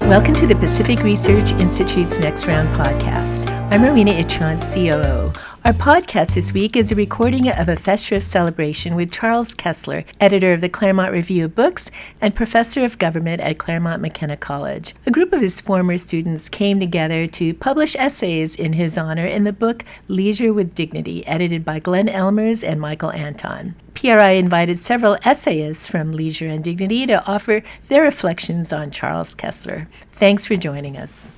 Welcome to the Pacific Research Institute's Next Round podcast. I'm Rowena Itchon, COO. Our podcast this week is a recording of a Festschrift celebration with Charles Kesler, editor of the Claremont Review of Books and professor of government at Claremont McKenna College. A group of his former students came together to publish essays in his honor in the book Leisure with Dignity, edited by Glenn Ellmers and Michael Anton. PRI invited several essayists from Leisure and Dignity to offer their reflections on Charles Kesler. Thanks for joining us.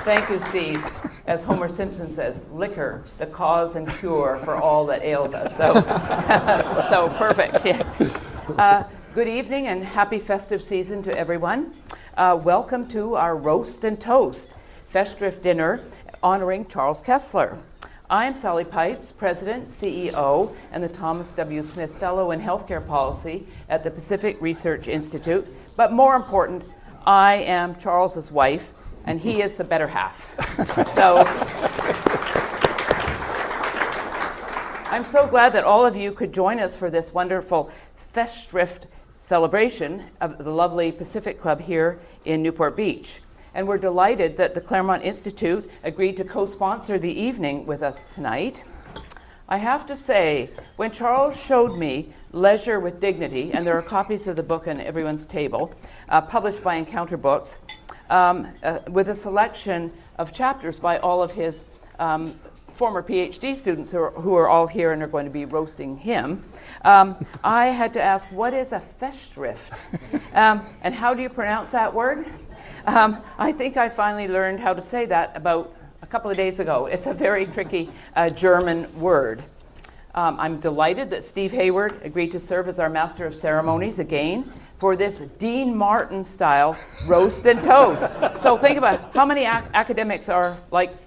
Thank you, Steve. As Homer Simpson says, liquor, the cause and cure for all that ails us. So perfect, yes. Good evening and happy festive season to everyone. Welcome to our Roast and Toast Festschrift dinner honoring Charles Kesler. I am Sally Pipes, President, CEO, and the Thomas W. Smith Fellow in Healthcare Policy at the Pacific Research Institute. But more important, I am Charles's wife, and he is the better half. So I'm so glad that all of you could join us for this wonderful Festschrift celebration of the lovely Pacific Club here in Newport Beach. And we're delighted that the Claremont Institute agreed to co-sponsor the evening with us tonight. I have to say, when Charles showed me Leisure with Dignity, and there are copies of the book on everyone's table, published by Encounter Books, with a selection of chapters by all of his former PhD students who are all here and are going to be roasting him, I had to ask, what is a Festschrift? And how do you pronounce that word? I think I finally learned how to say that about a couple of days ago. It's a very tricky German word. I'm delighted that Steve Hayward agreed to serve as our Master of Ceremonies again for this Dean Martin style roast and toast. So think about how many academics are like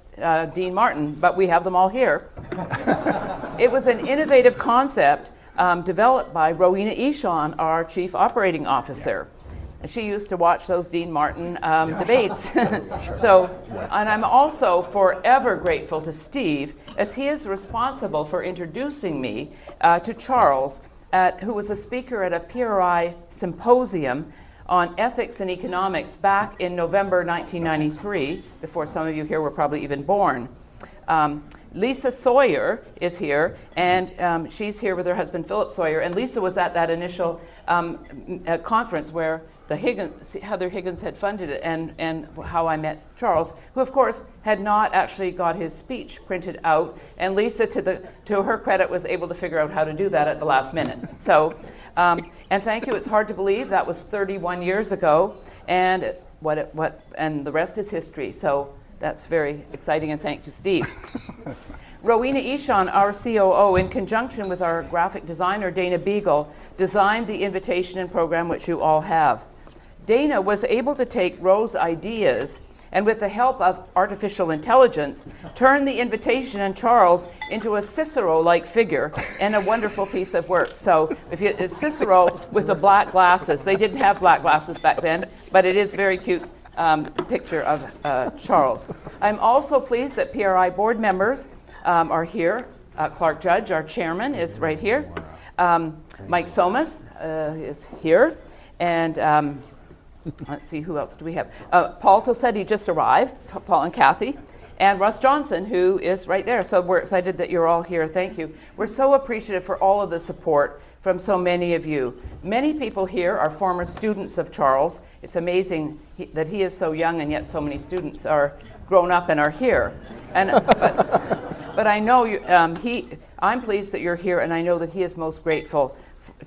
Dean Martin, but we have them all here. It was an innovative concept developed by Rowena Itchon, our Chief Operating Officer. She used to watch those Dean Martin debates. And I'm also forever grateful to Steve, as he is responsible for introducing me to Charles, who was a speaker at a PRI symposium on ethics and economics back in November 1993, before some of you here were probably even born. Lisa Sawyer is here, and she's here with her husband Philip Sawyer, and Lisa was at that initial conference where Heather Higgins had funded it, and how I met Charles, who of course had not actually got his speech printed out, and Lisa, to her credit, was able to figure out how to do that at the last minute. So, and thank you. It's hard to believe that was 31 years ago, and and the rest is history. So that's very exciting, and thank you, Steve. Rowena Itchon, our COO, in conjunction with our graphic designer, Dana Beagle, designed the invitation and program which you all have. Dana was able to take Ro's ideas and, with the help of artificial intelligence, turn the invitation and Charles into a Cicero-like figure and a wonderful piece of work. So it's Cicero with the black glasses. They didn't have black glasses back then, but it is very cute picture of Charles. I'm also pleased that PRI board members are here. Clark Judge, our chairman, is right here. Mike Somas is here. And let's see, who else do we have? Paul Tosetti just arrived, Paul and Kathy. And Russ Johnson, who is right there. So we're excited that you're all here. Thank you. We're so appreciative for all of the support from so many of you. Many people here are former students of Charles. It's amazing that he is so young, and yet so many students are grown up and are here. And but I know I'm pleased that you're here, and I know that he is most grateful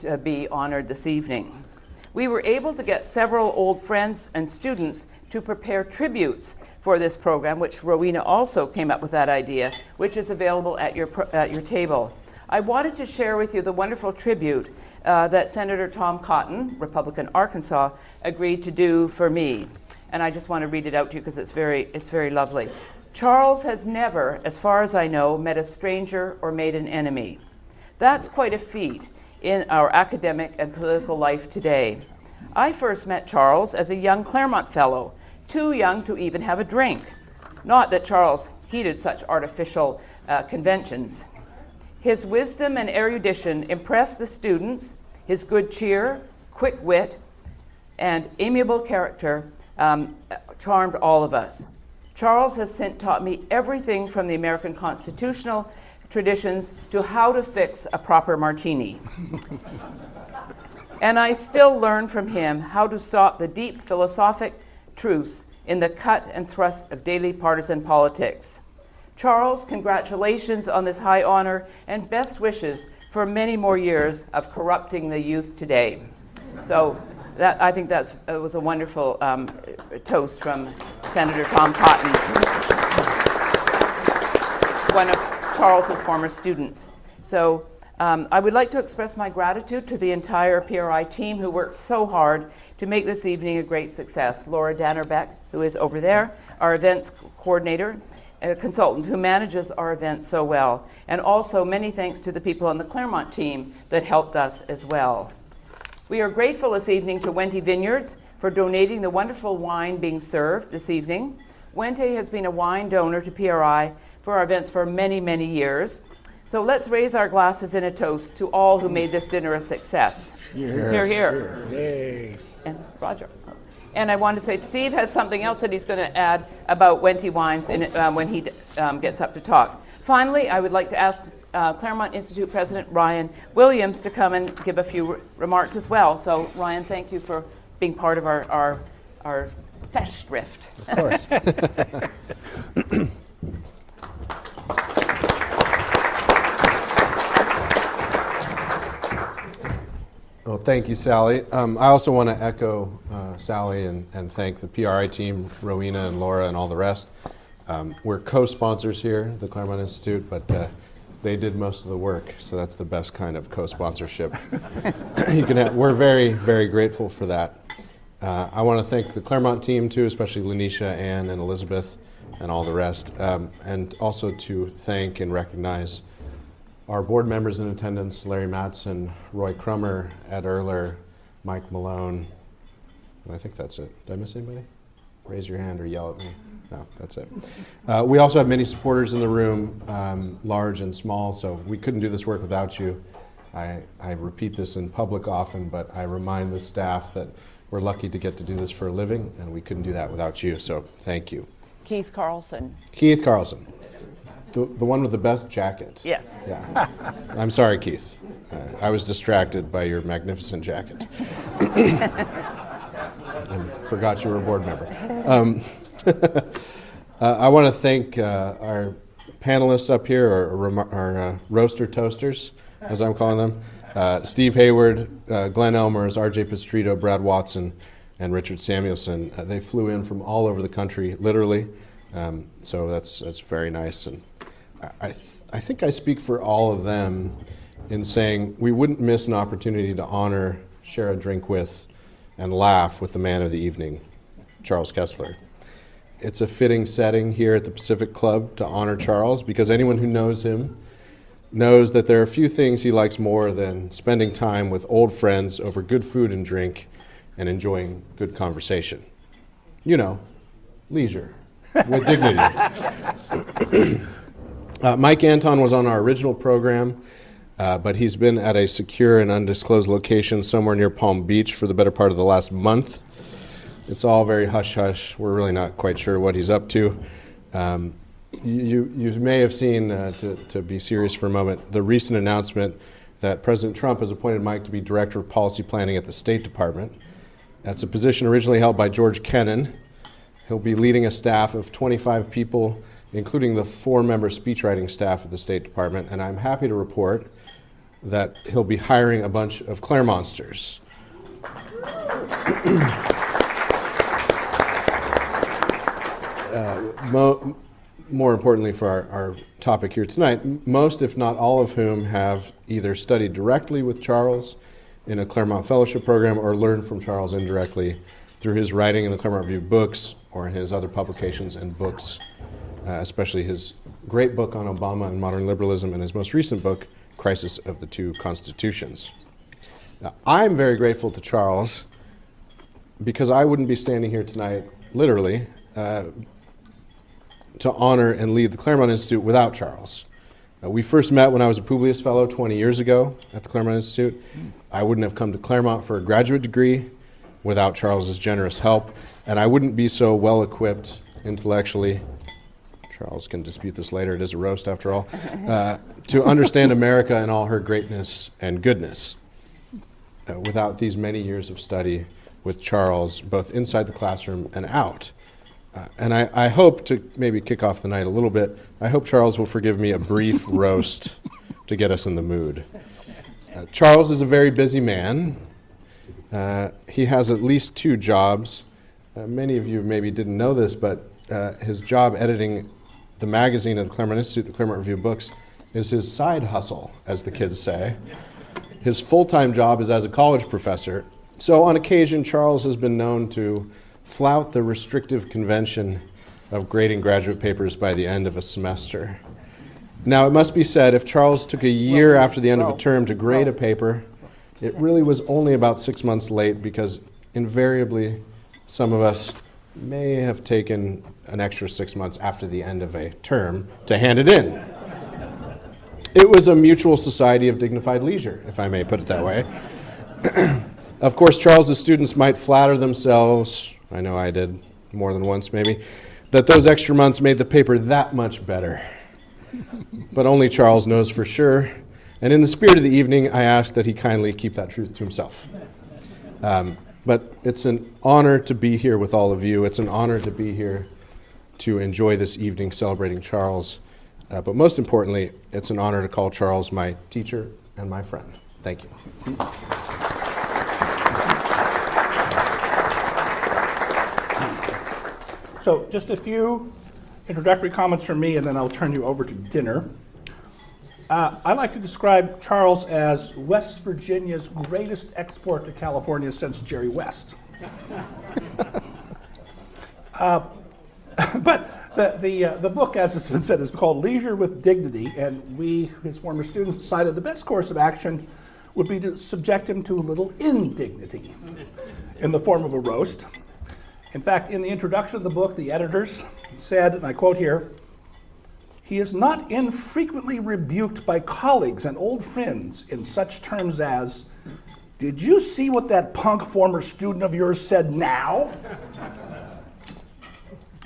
to be honored this evening. We were able to get several old friends and students to prepare tributes for this program, which Rowena also came up with that idea, which is available at your table. I wanted to share with you the wonderful tribute that Senator Tom Cotton, Republican Arkansas, agreed to do for me. And I just want to read it out to you because it's very lovely. Charles has never, as far as I know, met a stranger or made an enemy. That's quite a feat in our academic and political life today. I first met Charles as a young Claremont Fellow, too young to even have a drink. Not that Charles heeded such artificial conventions. His wisdom and erudition impressed the students. His good cheer, quick wit, and amiable character charmed all of us. Charles has since taught me everything from the American constitutional traditions to how to fix a proper martini. And I still learn from him how to stop the deep philosophic truths in the cut and thrust of daily partisan politics. Charles, congratulations on this high honor and best wishes for many more years of corrupting the youth today. So I think that was a wonderful toast from Senator Tom Cotton, one of Charles's former students. So I would like to express my gratitude to the entire PRI team who worked so hard to make this evening a great success. Laura Dannerbeck, who is over there, our events coordinator, a consultant who manages our events so well. And also many thanks to the people on the Claremont team that helped us as well. We are grateful this evening to Wente Vineyards for donating the wonderful wine being served this evening. Wente has been a wine donor to PRI for our events for many, many years. So let's raise our glasses in a toast to all who made this dinner a success. Hear, hear. Hear. Yay. And Roger. And I want to say Steve has something else that he's going to add about Wente wines when he gets up to talk. Finally, I would like to ask Claremont Institute President Ryan Williams to come and give a few remarks as well. So Ryan, thank you for being part of our Festschrift. Of course. Well, thank you, Sally. I also want to echo Sally and thank the PRI team, Rowena and Laura and all the rest. We're co-sponsors here, the Claremont Institute, but they did most of the work, so that's the best kind of co-sponsorship you can have. We're very, very grateful for that. I want to thank the Claremont team too, especially Lanisha, Ann, and Elizabeth, and all the rest, and also to thank and recognize our board members in attendance: Larry Mattson, Roy Crummer, Ed Erler, Mike Malone, and I think that's it. Did I miss anybody? Raise your hand or yell at me. No, that's it. We also have many supporters in the room, large and small, so we couldn't do this work without you. I repeat this in public often, but I remind the staff that we're lucky to get to do this for a living, and we couldn't do that without you, so thank you. Keith Carlson. Keith Carlson, the one with the best jacket. Yes. Yeah. I'm sorry, Keith. I was distracted by your magnificent jacket. And forgot you were a board member. I want to thank our panelists up here, our roaster toasters, as I'm calling them. Steve Hayward, Glenn Ellmers, R.J. Pastrito, Brad Watson, and Richard Samuelson. They flew in from all over the country, literally. So that's very nice. And I think I speak for all of them in saying we wouldn't miss an opportunity to honor, share a drink with, and laugh with the man of the evening, Charles Kesler. It's a fitting setting here at the Pacific Club to honor Charles, because anyone who knows him knows that there are few things he likes more than spending time with old friends over good food and drink and enjoying good conversation. You know, leisure with dignity. Mike Anton was on our original program, but he's been at a secure and undisclosed location somewhere near Palm Beach for the better part of the last month. It's all very hush-hush. We're really not quite sure what he's up to. You may have seen, to be serious for a moment, the recent announcement that President Trump has appointed Mike to be Director of Policy Planning at the State Department. That's a position originally held by George Kennan. He'll be leading a staff of 25 people, including the 4-member speechwriting staff of the State Department, and I'm happy to report that he'll be hiring a bunch of Claremontsters. More importantly for our topic here tonight, most, if not all of whom, have either studied directly with Charles in a Claremont Fellowship program or learned from Charles indirectly through his writing in the Claremont Review of Books or in his other publications and books, especially his great book on Obama and modern liberalism and his most recent book, Crisis of the Two Constitutions. Now, I'm very grateful to Charles because I wouldn't be standing here tonight, literally, to honor and lead the Claremont Institute without Charles. We first met when I was a Publius Fellow 20 years ago at the Claremont Institute. I wouldn't have come to Claremont for a graduate degree, without Charles's generous help, and I wouldn't be so well equipped intellectually. Charles can dispute this later, it is a roast after all, to understand America in all her greatness and goodness. Without these many years of study with Charles, both inside the classroom and out. And I hope to maybe kick off the night a little bit, I hope Charles will forgive me a brief roast to get us in the mood. Charles is a very busy man. He has at least 2 jobs. Many of you maybe didn't know this, but his job editing the magazine of the Claremont Institute, the Claremont Review of Books, is his side hustle, as the kids say. His full-time job is as a college professor. So on occasion, Charles has been known to flout the restrictive convention of grading graduate papers by the end of a semester. Now, it must be said, if Charles took a year after the end of a term to grade a paper, it really was only about 6 months late, because invariably some of us may have taken an extra 6 months after the end of a term to hand it in. It was a mutual society of dignified leisure, if I may put it that way. Of course, Charles's students might flatter themselves, I know I did more than once maybe, that those extra months made the paper that much better. But only Charles knows for sure, and in the spirit of the evening, I ask that he kindly keep that truth to himself. But it's an honor to be here with all of you. It's an honor to be here to enjoy this evening celebrating Charles. But most importantly, it's an honor to call Charles my teacher and my friend. Thank you. So just a few introductory comments from me, and then I'll turn you over to dinner. I like to describe Charles as West Virginia's greatest export to California since Jerry West. But the book, as it's been said, is called Leisure with Dignity, and we, his former students, decided the best course of action would be to subject him to a little indignity in the form of a roast. In fact, in the introduction of the book, the editors said, and I quote here, "He is not infrequently rebuked by colleagues and old friends in such terms as, 'Did you see what that punk former student of yours said now?'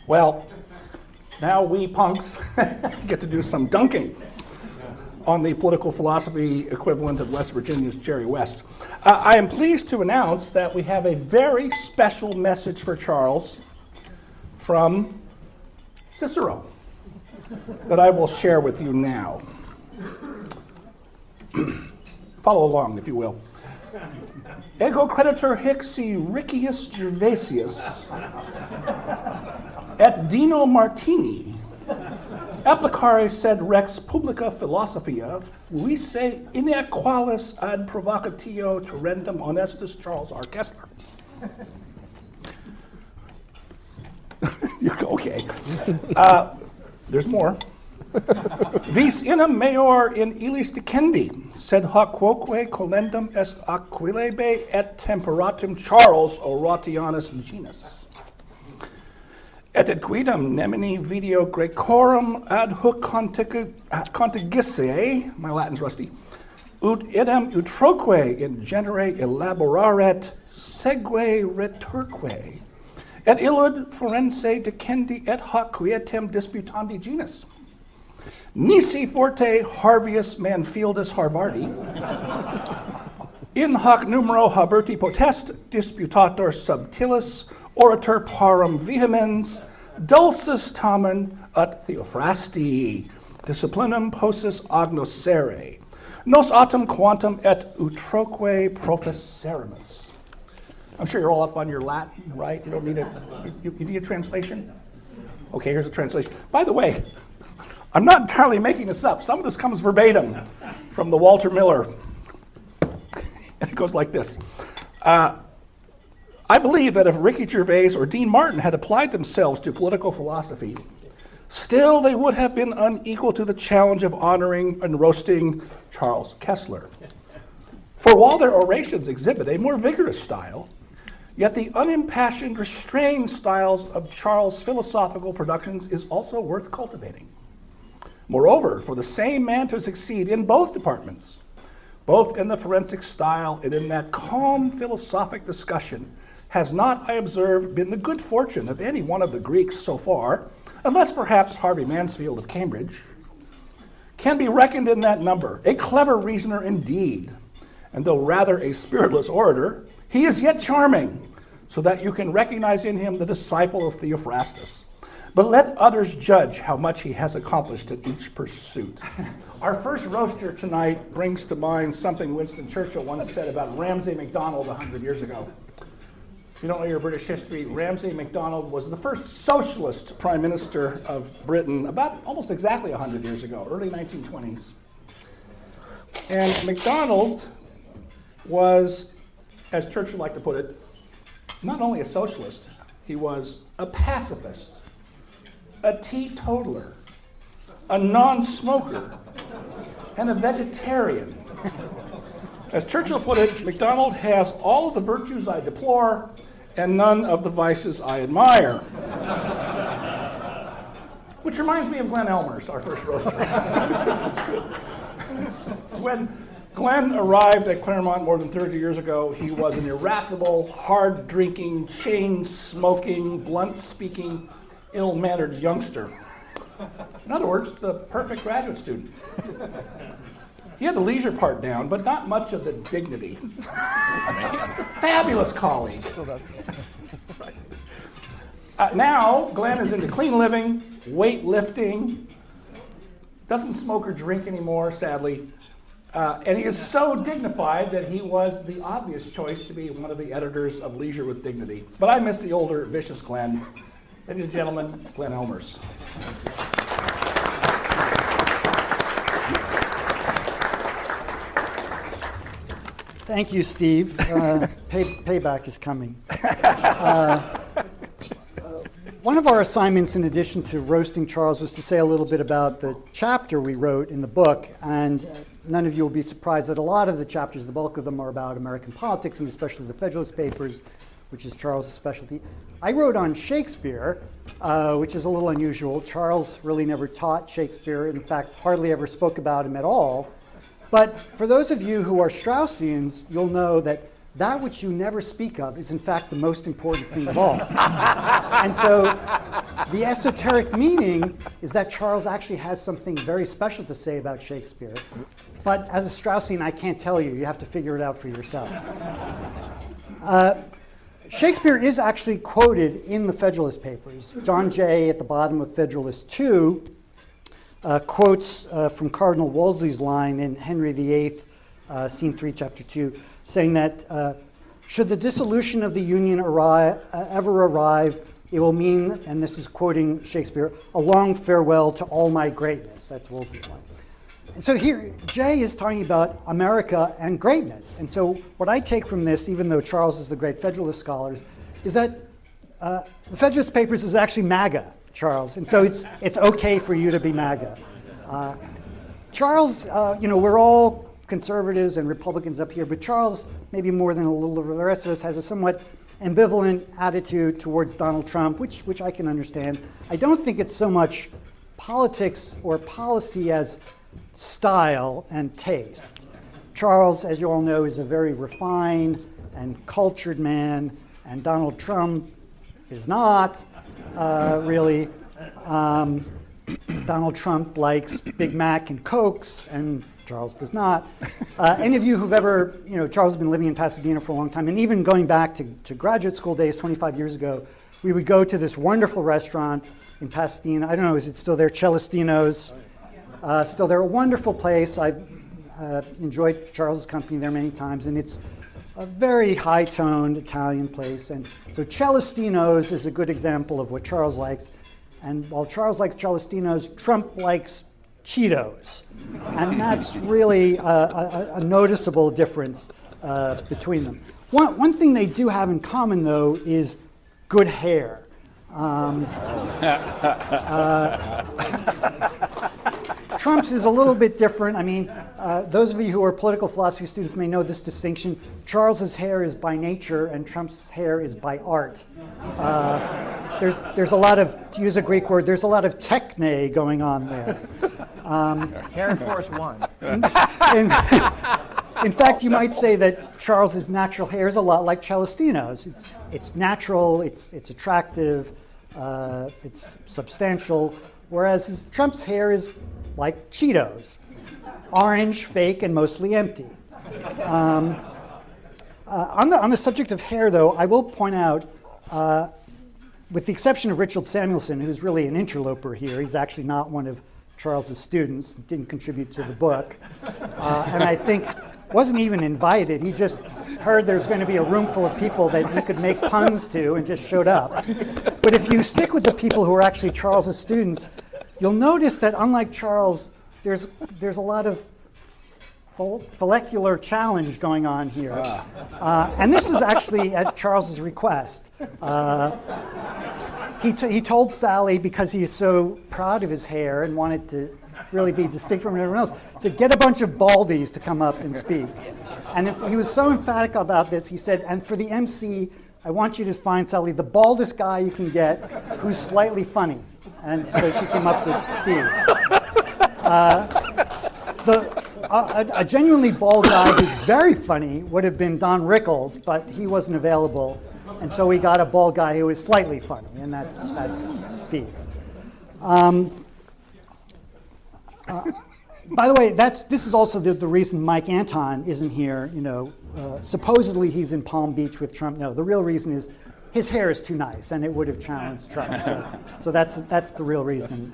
Well, now we punks get to do some dunking on the political philosophy equivalent of West Virginia's Jerry West. I am pleased to announce that we have a very special message for Charles from Cicero that I will share with you now. Follow along, if you will. Ego creditor Hixi Riccius Gervasius et Dino Martini applicare sed rex publica philosophia fuisse inequalis ad provocatio torrendum honestus Charles R. Kesler. Okay. There's more. Vis inam meor in illis dicendi, sed hoc quoque colendum est aquilebe et temperatum Charles Oratianus genus. Et ad quidem nemini video Graecorum ad hoc contigisse, my Latin's rusty, ut idem utroque in genere elaboraret segue returque, et illud forense dicendi et hoc quietem disputandi genus. Nisi forte Harvius Manfieldus Harvardi, in hoc numero haberti potest disputator subtilis orator parum vehemens, dulcis tamen ut Theophrasti, disciplinum possis agnosere, nos autem quantum et utroque professerimus. I'm sure you're all up on your Latin, right? You don't need you need a translation? Okay, here's a translation. By the way, I'm not entirely making this up. Some of this comes verbatim from the Walter Miller. And it goes like this. I believe that if Ricky Gervais or Dean Martin had applied themselves to political philosophy, still they would have been unequal to the challenge of honoring and roasting Charles Kesler. For while their orations exhibit a more vigorous style, yet the unimpassioned, restrained styles of Charles' philosophical productions is also worth cultivating. Moreover, for the same man to succeed in both departments, both in the forensic style and in that calm philosophic discussion, has not, I observe, been the good fortune of any one of the Greeks so far, unless perhaps Harvey Mansfield of Cambridge, can be reckoned in that number, a clever reasoner indeed. And though rather a spiritless orator, he is yet charming, so that you can recognize in him the disciple of Theophrastus. But let others judge how much he has accomplished in each pursuit. Our first roaster tonight brings to mind something Winston Churchill once said about Ramsay MacDonald 100 years ago. If you don't know your British history, Ramsay MacDonald was the first socialist prime minister of Britain about almost exactly 100 years ago, early 1920s. And MacDonald was, as Churchill liked to put it, not only a socialist, he was a pacifist, a teetotaler, a non-smoker, and a vegetarian. As Churchill put it, MacDonald has all of the virtues I deplore and none of the vices I admire. Which reminds me of Glenn Ellmers, our first roaster. When Glenn arrived at Claremont more than 30 years ago, he was an irascible, hard-drinking, chain-smoking, blunt-speaking, ill-mannered youngster. In other words, the perfect graduate student. He had the leisure part down, but not much of the dignity. Fabulous colleague. Now, Glenn is into clean living, weightlifting, doesn't smoke or drink anymore, sadly, and he is so dignified that he was the obvious choice to be one of the editors of Leisure with Dignity. But I miss the older, vicious Glenn. Ladies and gentlemen, Glenn Ellmers. Thank you, Steve. Payback is coming. One of our assignments, in addition to roasting Charles, was to say a little bit about the chapter we wrote in the book. And none of you will be surprised that a lot of the chapters, the bulk of them, are about American politics, and especially the Federalist Papers, which is Charles' specialty. I wrote on Shakespeare, which is a little unusual. Charles really never taught Shakespeare. In fact, hardly ever spoke about him at all. But for those of you who are Straussians, you'll know that that which you never speak of is in fact the most important thing of all. And so the esoteric meaning is that Charles actually has something very special to say about Shakespeare. But as a Straussian, I can't tell you. You have to figure it out for yourself. Shakespeare is actually quoted in the Federalist Papers. John Jay at the bottom of Federalist 2 quotes from Cardinal Wolsey's line in Henry VIII, Scene 3, Chapter 2, saying that should the dissolution of the Union ever arrive, it will mean, and this is quoting Shakespeare, a long farewell to all my greatness. That's Wolsey's line. And so here, Jay is talking about America and greatness. And so what I take from this, even though Charles is the great Federalist scholar, is that the Federalist Papers is actually MAGA, Charles. And so it's okay for you to be MAGA. Charles, we're all conservatives and Republicans up here, but Charles, maybe more than a little of the rest of us, has a somewhat ambivalent attitude towards Donald Trump, which I can understand. I don't think it's so much politics or policy as style and taste. Charles, as you all know, is a very refined and cultured man, and Donald Trump is not really. Donald Trump likes Big Mac and Cokes, and Charles does not. Any of you who've ever, Charles has been living in Pasadena for a long time, and even going back to graduate school days 25 years ago, we would go to this wonderful restaurant in Pasadena. I don't know, is it still there? Celestino's. Still there, a wonderful place. I've enjoyed Charles' company there many times, and it's a very high-toned Italian place. And so Celestino's is a good example of what Charles likes. And while Charles likes Celestino's, Trump likes Cheetos. And that's really a noticeable difference between them. One thing they do have in common, though, is good hair. Trump's is a little bit different. I mean, those of you who are political philosophy students may know this distinction. Charles's hair is by nature, and Trump's hair is by art. There's a lot of, to use a Greek word, there's a lot of techne going on there. Air Force One. In fact, you might say that Charles's natural hair is a lot like Celestino's. It's natural, it's attractive, it's substantial, whereas Trump's hair is like Cheetos, orange, fake, and mostly empty. On the subject of hair, though, I will point out, with the exception of Richard Samuelson, who's really an interloper here, he's actually not one of Charles's students, didn't contribute to the book, and I think wasn't even invited. He just heard there's going to be a room full of people that he could make puns to and just showed up. But if you stick with the people who are actually Charles's students, you'll notice that unlike Charles, there's a lot of follicular challenge going on here. And this is actually at Charles's request. He told Sally, because he is so proud of his hair and wanted to really be distinct from everyone else, to get a bunch of baldies to come up and speak. And if he was so emphatic about this, he said, and for the MC, I want you to find, Sally, the baldest guy you can get who's slightly funny. And so she came up with Steve. A genuinely bald guy who's very funny would have been Don Rickles, but he wasn't available. And so we got a bald guy who is slightly funny, and that's Steve. By the way, this is also the reason Mike Anton isn't here. Supposedly he's in Palm Beach with Trump. No, the real reason is his hair is too nice, and it would have challenged Trump. So that's the real reason.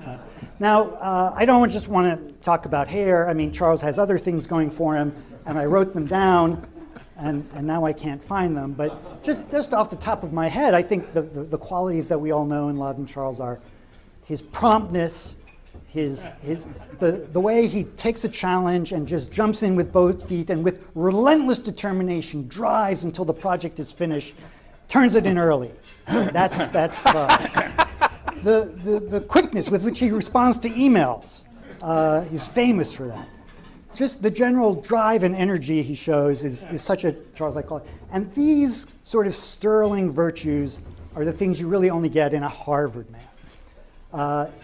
Now, I don't just want to talk about hair. I mean, Charles has other things going for him, and I wrote them down, and now I can't find them. But just off the top of my head, I think the qualities that we all know and love in Charles are his promptness, the way he takes a challenge and just jumps in with both feet and with relentless determination drives until the project is finished, turns it in early. That's the quickness with which he responds to emails. He's famous for that. Just the general drive and energy he shows is such a Charles-like quality. And these sort of sterling virtues are the things you really only get in a Harvard man.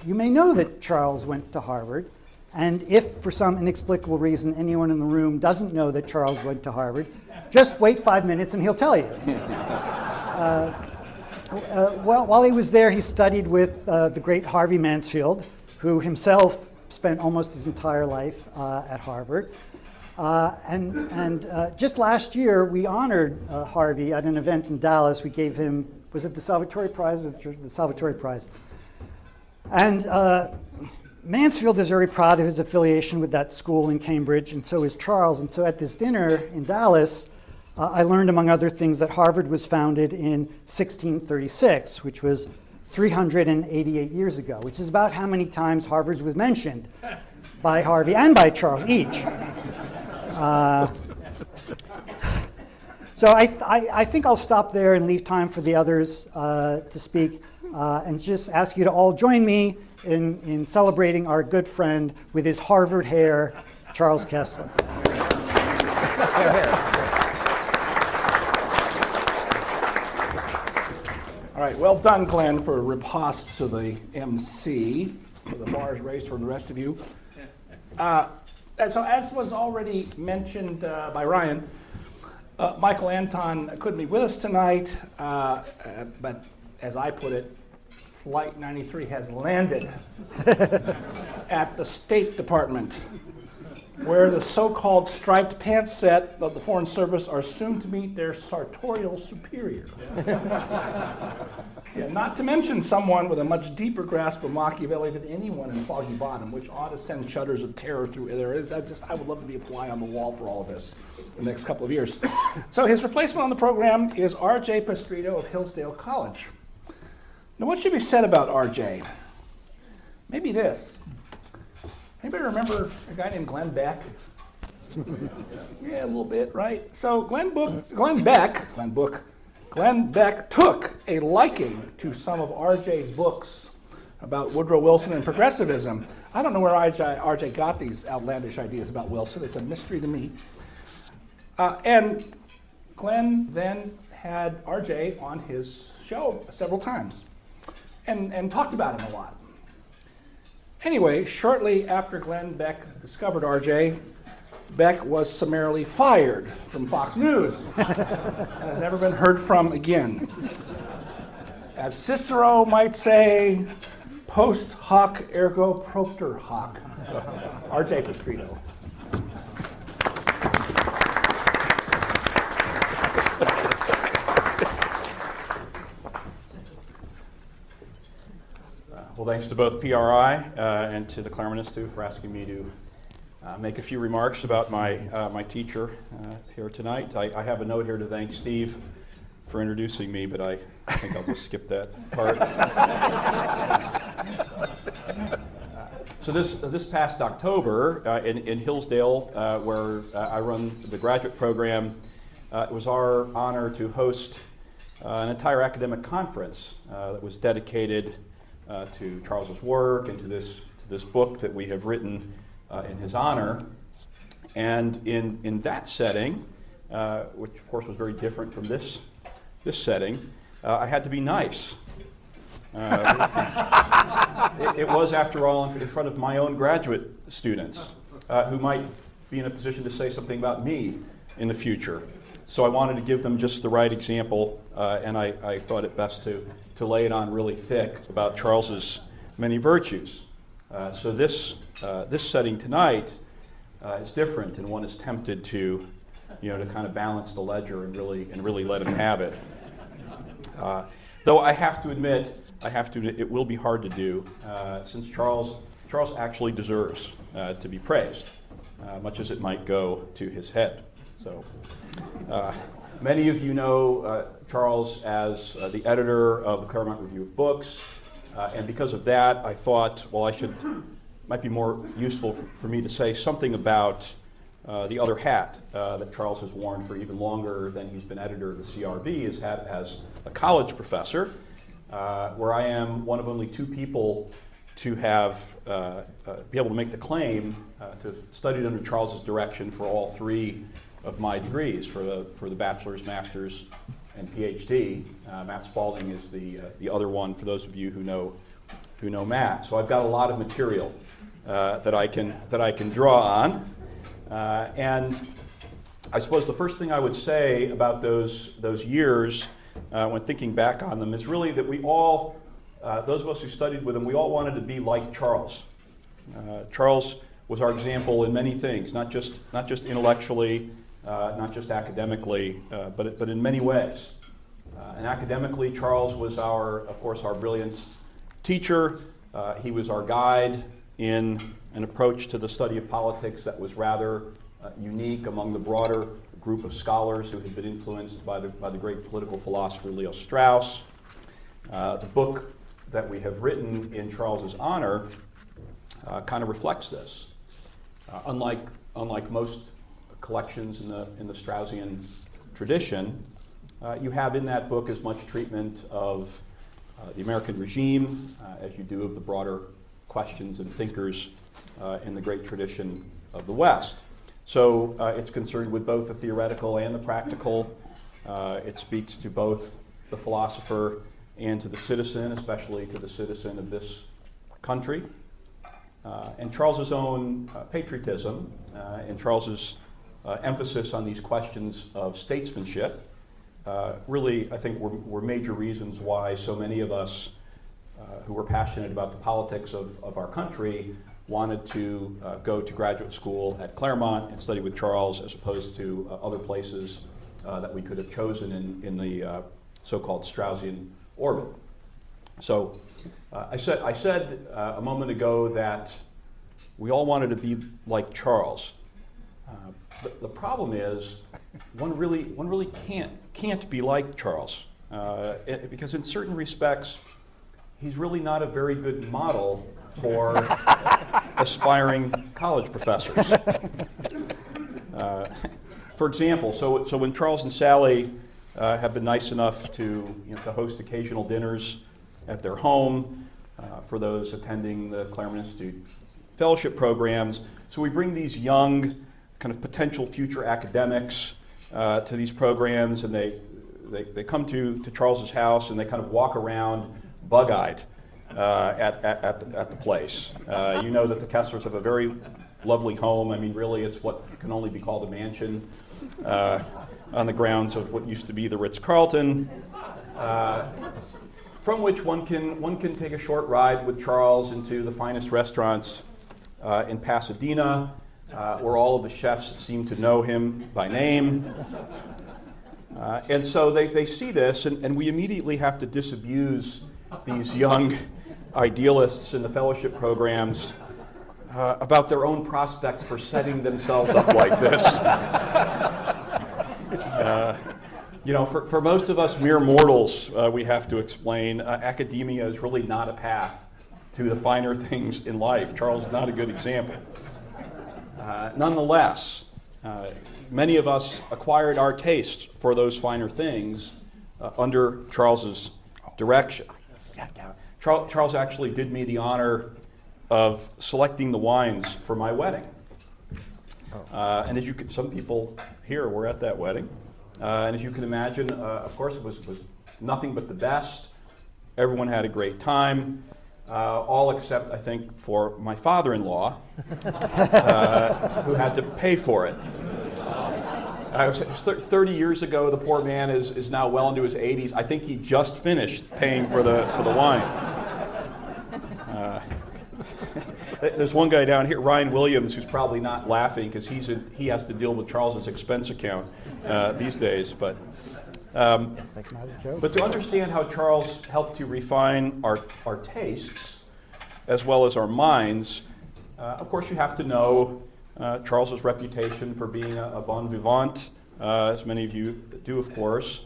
You may know that Charles went to Harvard, and if for some inexplicable reason anyone in the room doesn't know that Charles went to Harvard, just wait 5 minutes and he'll tell you. While he was there, he studied with the great Harvey Mansfield, who himself spent almost his entire life at Harvard. And just last year, we honored Harvey at an event in Dallas. We gave him, was it the Salvatore Prize? The Salvatore Prize. And Mansfield is very proud of his affiliation with that school in Cambridge, and so is Charles. And so at this dinner in Dallas, I learned, among other things, that Harvard was founded in 1636, which was 388 years ago, which is about how many times Harvard was mentioned by Harvey and by Charles each. So I think I'll stop there and leave time for the others to speak, and just ask you to all join me in celebrating our good friend with his Harvard hair, Charles Kesler. All right, well done, Glenn, for riposte to the MC. The bar is raised for the rest of you. And so, as was already mentioned by Ryan, Michael Anton couldn't be with us tonight, but as I put it, Flight 93 has landed at the State Department, where the so-called striped pants set of the Foreign Service are soon to meet their sartorial superior. Yeah, not to mention someone with a much deeper grasp of Machiavelli than anyone in Foggy Bottom, which ought to send shudders of terror through there. I would love to be a fly on the wall for all of this in the next couple of years. So his replacement on the program is R.J. Pastrito of Hillsdale College. Now, what should be said about R.J.? Maybe this. Anybody remember a guy named Glenn Beck? Yeah, a little bit, right? So Glenn Beck took a liking to some of R.J.'s books about Woodrow Wilson and progressivism. I don't know where R.J. got these outlandish ideas about Wilson. It's a mystery to me. And Glenn then had R.J. on his show several times and talked about him a lot. Anyway, shortly after Glenn Beck discovered R.J., Beck was summarily fired from Fox News and has never been heard from again. As Cicero might say, post hoc ergo propter hoc. R.J. Pestrito. Well, thanks to both PRI and to the Claremont Institute for asking me to make a few remarks about my teacher here tonight. I have a note here to thank Steve for introducing me, but I think I'll just skip that part. So this past October in Hillsdale, where I run the graduate program, it was our honor to host an entire academic conference that was dedicated to Charles's work and to this book that we have written in his honor. And in that setting, which of course was very different from this setting, I had to be nice. It was, after all, in front of my own graduate students who might be in a position to say something about me in the future. So I wanted to give them just the right example, and I thought it best to lay it on really thick about Charles's many virtues. So this setting tonight is different, and one is tempted to kind of balance the ledger and really let him have it. Though I have to admit, it will be hard to do, since Charles actually deserves to be praised, much as it might go to his head. So, many of you know Charles as the editor of the Claremont Review of Books, and because of that, I thought, well, might be more useful for me to say something about the other hat that Charles has worn for even longer than he's been editor of the CRB, his hat as a college professor, where I am one of only two people to have be able to make the claim to have studied under Charles's direction for all three of my degrees, for the bachelor's, master's, and PhD. Matt Spalding is the other one, for those of you who know Matt. So I've got a lot of material that I can draw on, and I suppose the first thing I would say about those years, when thinking back on them, is really that we all, those of us who studied with him, we all wanted to be like Charles. Charles was our example in many things, not just intellectually, not just academically, but in many ways. And academically, Charles was of course, our brilliant teacher. He was our guide in an approach to the study of politics that was rather unique among the broader group of scholars who had been influenced by the great political philosopher Leo Strauss. The book that we have written in Charles's honor kind of reflects this. Unlike most collections in the Straussian tradition, you have in that book as much treatment of the American regime as you do of the broader questions and thinkers in the great tradition of the West. So it's concerned with both the theoretical and the practical. It speaks to both the philosopher and to the citizen, especially to the citizen of this country. And Charles's own patriotism and Charles's emphasis on these questions of statesmanship really, I think, were major reasons why so many of us who were passionate about the politics of our country wanted to go to graduate school at Claremont and study with Charles, as opposed to other places that we could have chosen in the so-called Straussian orbit. So I said a moment ago that we all wanted to be like Charles. The problem is one really can't be like Charles, because in certain respects he's really not a very good model for aspiring college professors. For example, so when Charles and Sally have been nice enough to host occasional dinners at their home for those attending the Claremont Institute fellowship programs, so we bring these young kind of potential future academics to these programs, and they come to Charles's house and they kind of walk around bug-eyed at the place. You know that the Keslers have a very lovely home. I mean, really, it's what can only be called a mansion on the grounds of what used to be the Ritz-Carlton, from which one can take a short ride with Charles into the finest restaurants in Pasadena, where all of the chefs seem to know him by name. And so they see this, and we immediately have to disabuse these young idealists in the fellowship programs about their own prospects for setting themselves up like this. For most of us mere mortals, we have to explain, academia is really not a path to the finer things in life. Charles is not a good example. Nonetheless, many of us acquired our tastes for those finer things under Charles's direction. Charles actually did me the honor of selecting the wines for my wedding. And as some people here were at that wedding. And as you can imagine, of course, it was nothing but the best. Everyone had a great time, all except, I think, for my father-in-law, who had to pay for it. It was 30 years ago. The poor man is now well into his 80s. I think he just finished paying for the wine. There's one guy down here, Ryan Williams, who's probably not laughing because he has to deal with Charles's expense account these days. But to understand how Charles helped to refine our tastes as well as our minds, of course you have to know Charles's reputation for being a bon vivant, as many of you do, of course.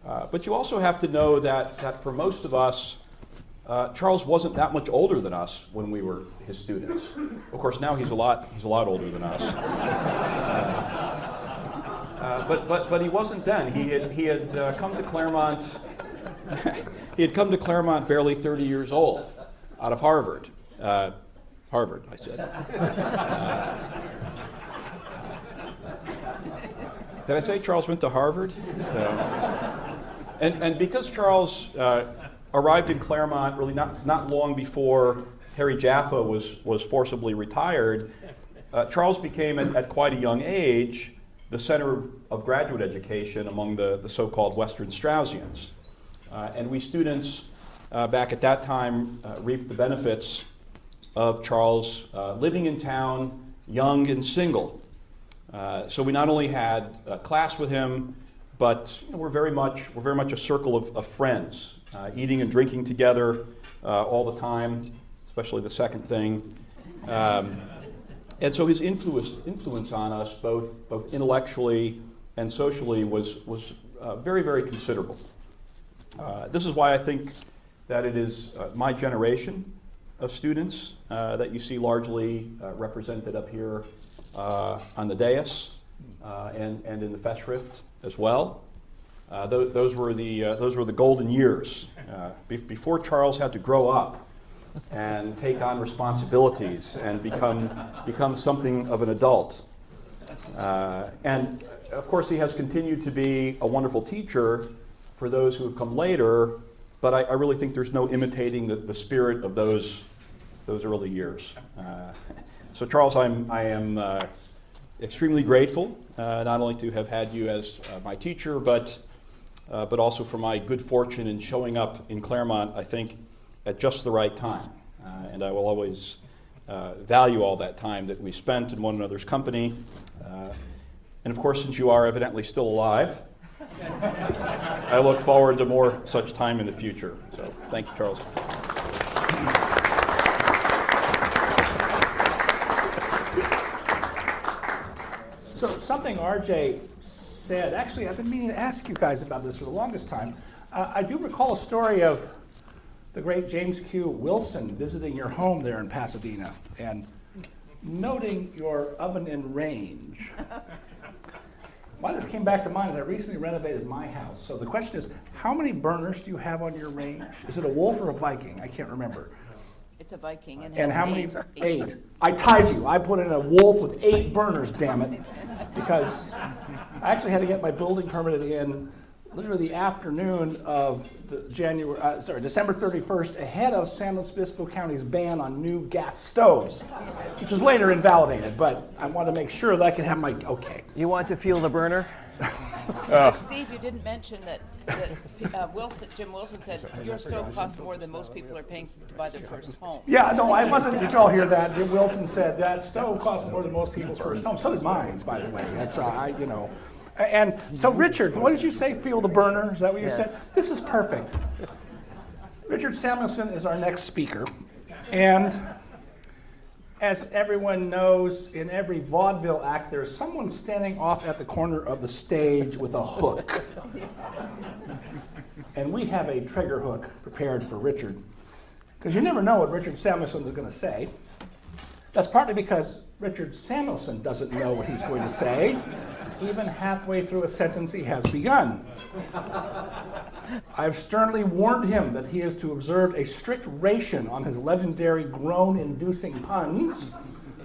But you also have to know that for most of us, Charles wasn't that much older than us when we were his students. Of course, now he's a lot older than us. But he wasn't then. He had come to Claremont. He had come to Claremont barely 30 years old, out of Harvard. Harvard, I said. Did I say Charles went to Harvard? And because Charles arrived in Claremont really not long before Harry Jaffa was forcibly retired, Charles became, at quite a young age, the center of graduate education among the so-called Western Straussians. And we students back at that time reaped the benefits of Charles living in town, young and single. So we not only had class with him, but we're very much a circle of friends, eating and drinking together all the time, especially the second thing. And so his influence on us, both intellectually and socially, was very, very considerable. This is why I think that it is my generation of students that you see largely represented up here on the dais and in the Festschrift as well. Those were the golden years before Charles had to grow up and take on responsibilities and become something of an adult. And of course, he has continued to be a wonderful teacher for those who have come later. But I really think there's no imitating the spirit of those early years. So Charles, I am extremely grateful not only to have had you as my teacher, but also for my good fortune in showing up in Claremont, I think, at just the right time. And I will always value all that time that we spent in one another's company. And of course, since you are evidently still alive, I look forward to more such time in the future. So thank you, Charles. So something RJ said, actually I've been meaning to ask you guys about this for the longest time. I do recall a story of the great James Q. Wilson visiting your home there in Pasadena and noting your oven in range. Why this came back to mind is I recently renovated my house. So the question is, how many burners do you have on your range? Is it a Wolf or a Viking? I can't remember. It's a Viking. And how many? Eight. I tied you. I put in a Wolf with 8 burners, damn it. Because I actually had to get my building permit in literally the afternoon of December 31st, ahead of San Luis Obispo County's ban on new gas stoves, which was later invalidated, but I want to make sure that I could have my, okay. You want to feel the burner? Steve, you didn't mention that Jim Wilson said your stove costs more than most people are paying to buy their first home. Yeah, no, I wasn't, did y'all hear that? Jim Wilson said that stove costs more than most people's first home. So did mine, by the way. That's, And so Richard, what did you say, feel the burner? Is that what you said? This is perfect. Richard Samuelson is our next speaker. And as everyone knows, in every vaudeville act, there's someone standing off at the corner of the stage with a hook. And we have a trigger hook prepared for Richard, because you never know what Richard Samuelson is going to say. That's partly because Richard Samuelson doesn't know what he's going to say, even halfway through a sentence he has begun. I've sternly warned him that he is to observe a strict ration on his legendary groan-inducing puns,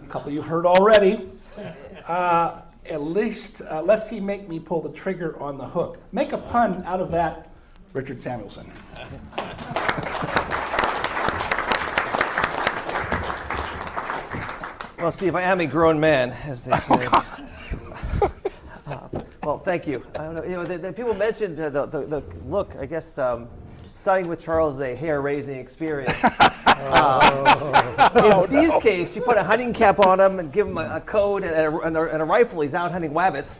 a couple you've heard already, at least, lest he make me pull the trigger on the hook. Make a pun out of that, Richard Samuelson. Well, Steve, I am a grown man, as they say. Well, thank you. I don't know. The people mentioned the look. I guess studying with Charles is a hair-raising experience. In Steve's case, you put a hunting cap on him and give him a coat and a rifle. He's out hunting wabbits.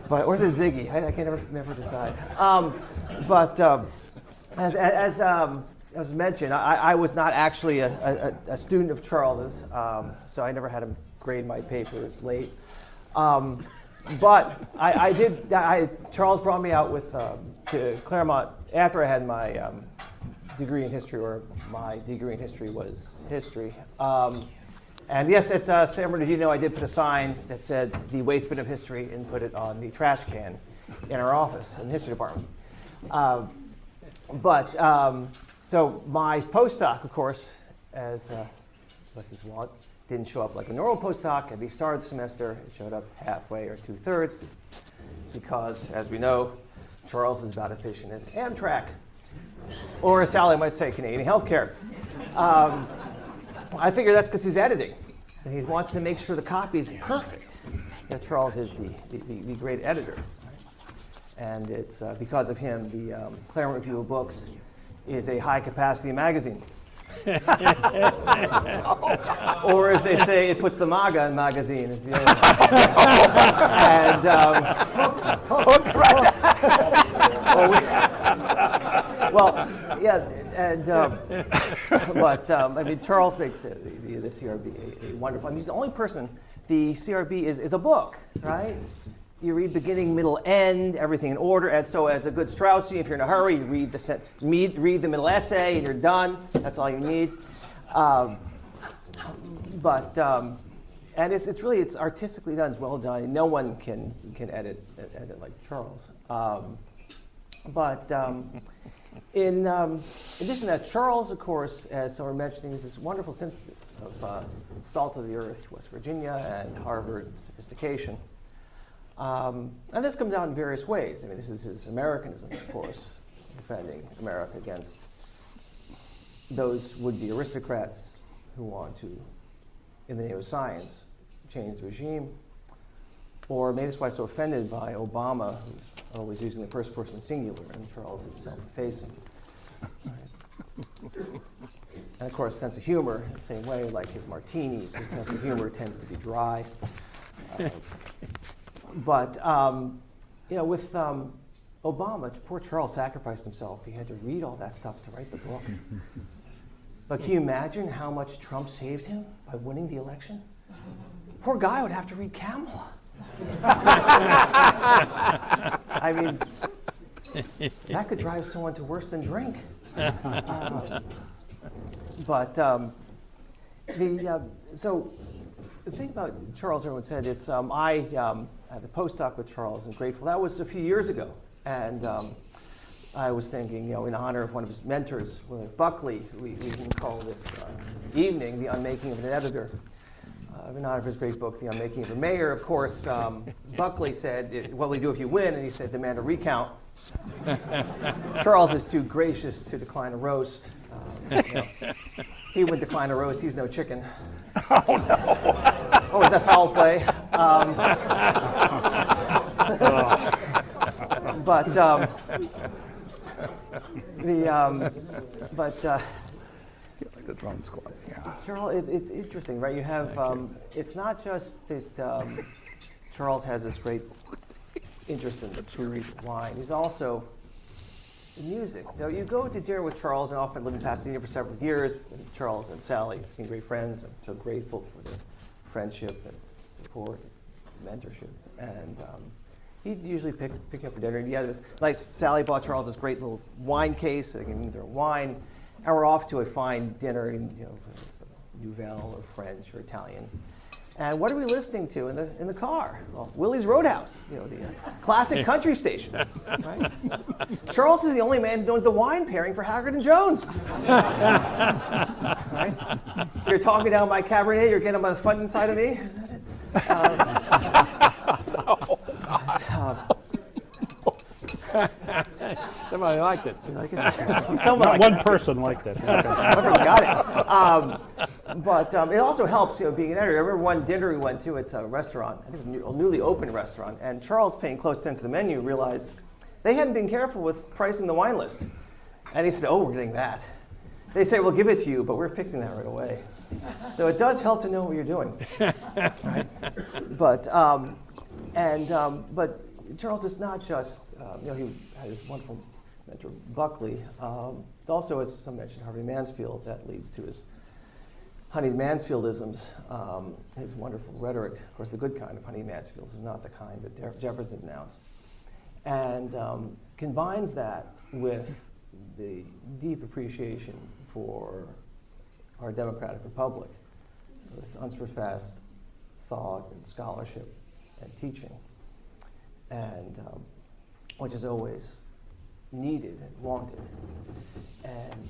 But where's his Ziggy? I can never decide. As was mentioned, I was not actually a student of Charles's, so I never had him grade my papers late. But I did. Charles brought me out to Claremont after I had my degree in history, or my degree in history was history. And yes, at San Bernardino, I did put a sign that said "the waste bin of history" and put it on the trash can in our office in the history department. So my postdoc, of course, as Mrs. Watt, didn't show up like a normal postdoc at the start of the semester. It showed up halfway or 2/3 because, as we know, Charles is about efficient as Amtrak, or as Sally might say, Canadian healthcare. I figure that's because he's editing, and he wants to make sure the copy is perfect. Charles is the great editor. And it's because of him, the Claremont Review of Books is a high-capacity magazine. Or as they say, it puts the MAGA in magazine. Is the other and Charles makes the CRB a wonderful. He's the only person. The CRB is a book, right? You read beginning, middle, end, everything in order. As a good Straussian, if you're in a hurry, you read the middle essay, and you're done. That's all you need. And it's artistically done. It's well done. No one can edit like Charles. In addition to that, Charles, of course, as some were mentioning, is this wonderful synthesis of salt of the earth, West Virginia, and Harvard sophistication. And this comes out in various ways. I mean, this is his Americanism, of course, defending America against those would-be aristocrats who want to, in the name of science, change the regime, or made us why so offended by Obama, who's always using the first person singular, and Charles is self-effacing. And of course, sense of humor, the same way, like his martinis, his sense of humor tends to be dry. With Obama, poor Charles sacrificed himself. He had to read all that stuff to write the book. But can you imagine how much Trump saved him by winning the election? Poor guy would have to read Kamala. I mean, that could drive someone to worse than drink. So the thing about Charles, everyone said, it's I had a postdoc with Charles and grateful. That was a few years ago, and I was thinking, in honor of one of his mentors, William Buckley, we can call this evening the unmaking of an editor. in honor of his great book, The Unmaking of a Mayor. Of course, Buckley said, what will he do if you win? And he said, demand a recount. Charles is too gracious to decline a roast. He would decline a roast. He's no chicken. Oh, no. Oh, is that foul play? The drum squad, yeah. Charles, it's interesting, right? You have, it's not just that Charles has this great interest in wine. He's also in music. Now, you go to dinner with Charles, and often lived in Pasadena for several years. And Charles and Sally became great friends. I'm so grateful for their friendship and support, and mentorship. And he'd usually pick up for dinner. And he had this nice, Sally bought Charles this great little wine case, so they can either wine. And we're off to a fine dinner in, Nouvelle or French or Italian. And what are we listening to in the car? Well, Willie's Roadhouse, the classic country station. Right? Charles is the only man who knows the wine pairing for Haggard and Jones. Right? You're talking down my Cabernet, you're getting on the fun inside of me. Is that it? Somebody liked it. You like it? Not one person liked it. Got it. But it also helps, being an editor. I remember one dinner we went to at a restaurant. I think it was a newly opened restaurant. And Charles, paying close attention to the menu, realized they hadn't been careful with pricing the wine list. And he said, "Oh, we're getting that." They say, "We'll give it to you, but we're fixing that right away." So it does help to know what you're doing. Right? But Charles is not just, he had his wonderful mentor, Buckley. It's also, as some mentioned, Harvey Mansfield, that leads to his honeyed Mansfieldisms, his wonderful rhetoric. Of course, the good kind of honeyed Mansfields, not the kind that Jefferson denounced. And combines that with the deep appreciation for our democratic republic, with unsurpassed thought and scholarship and teaching, and which is always needed and wanted. And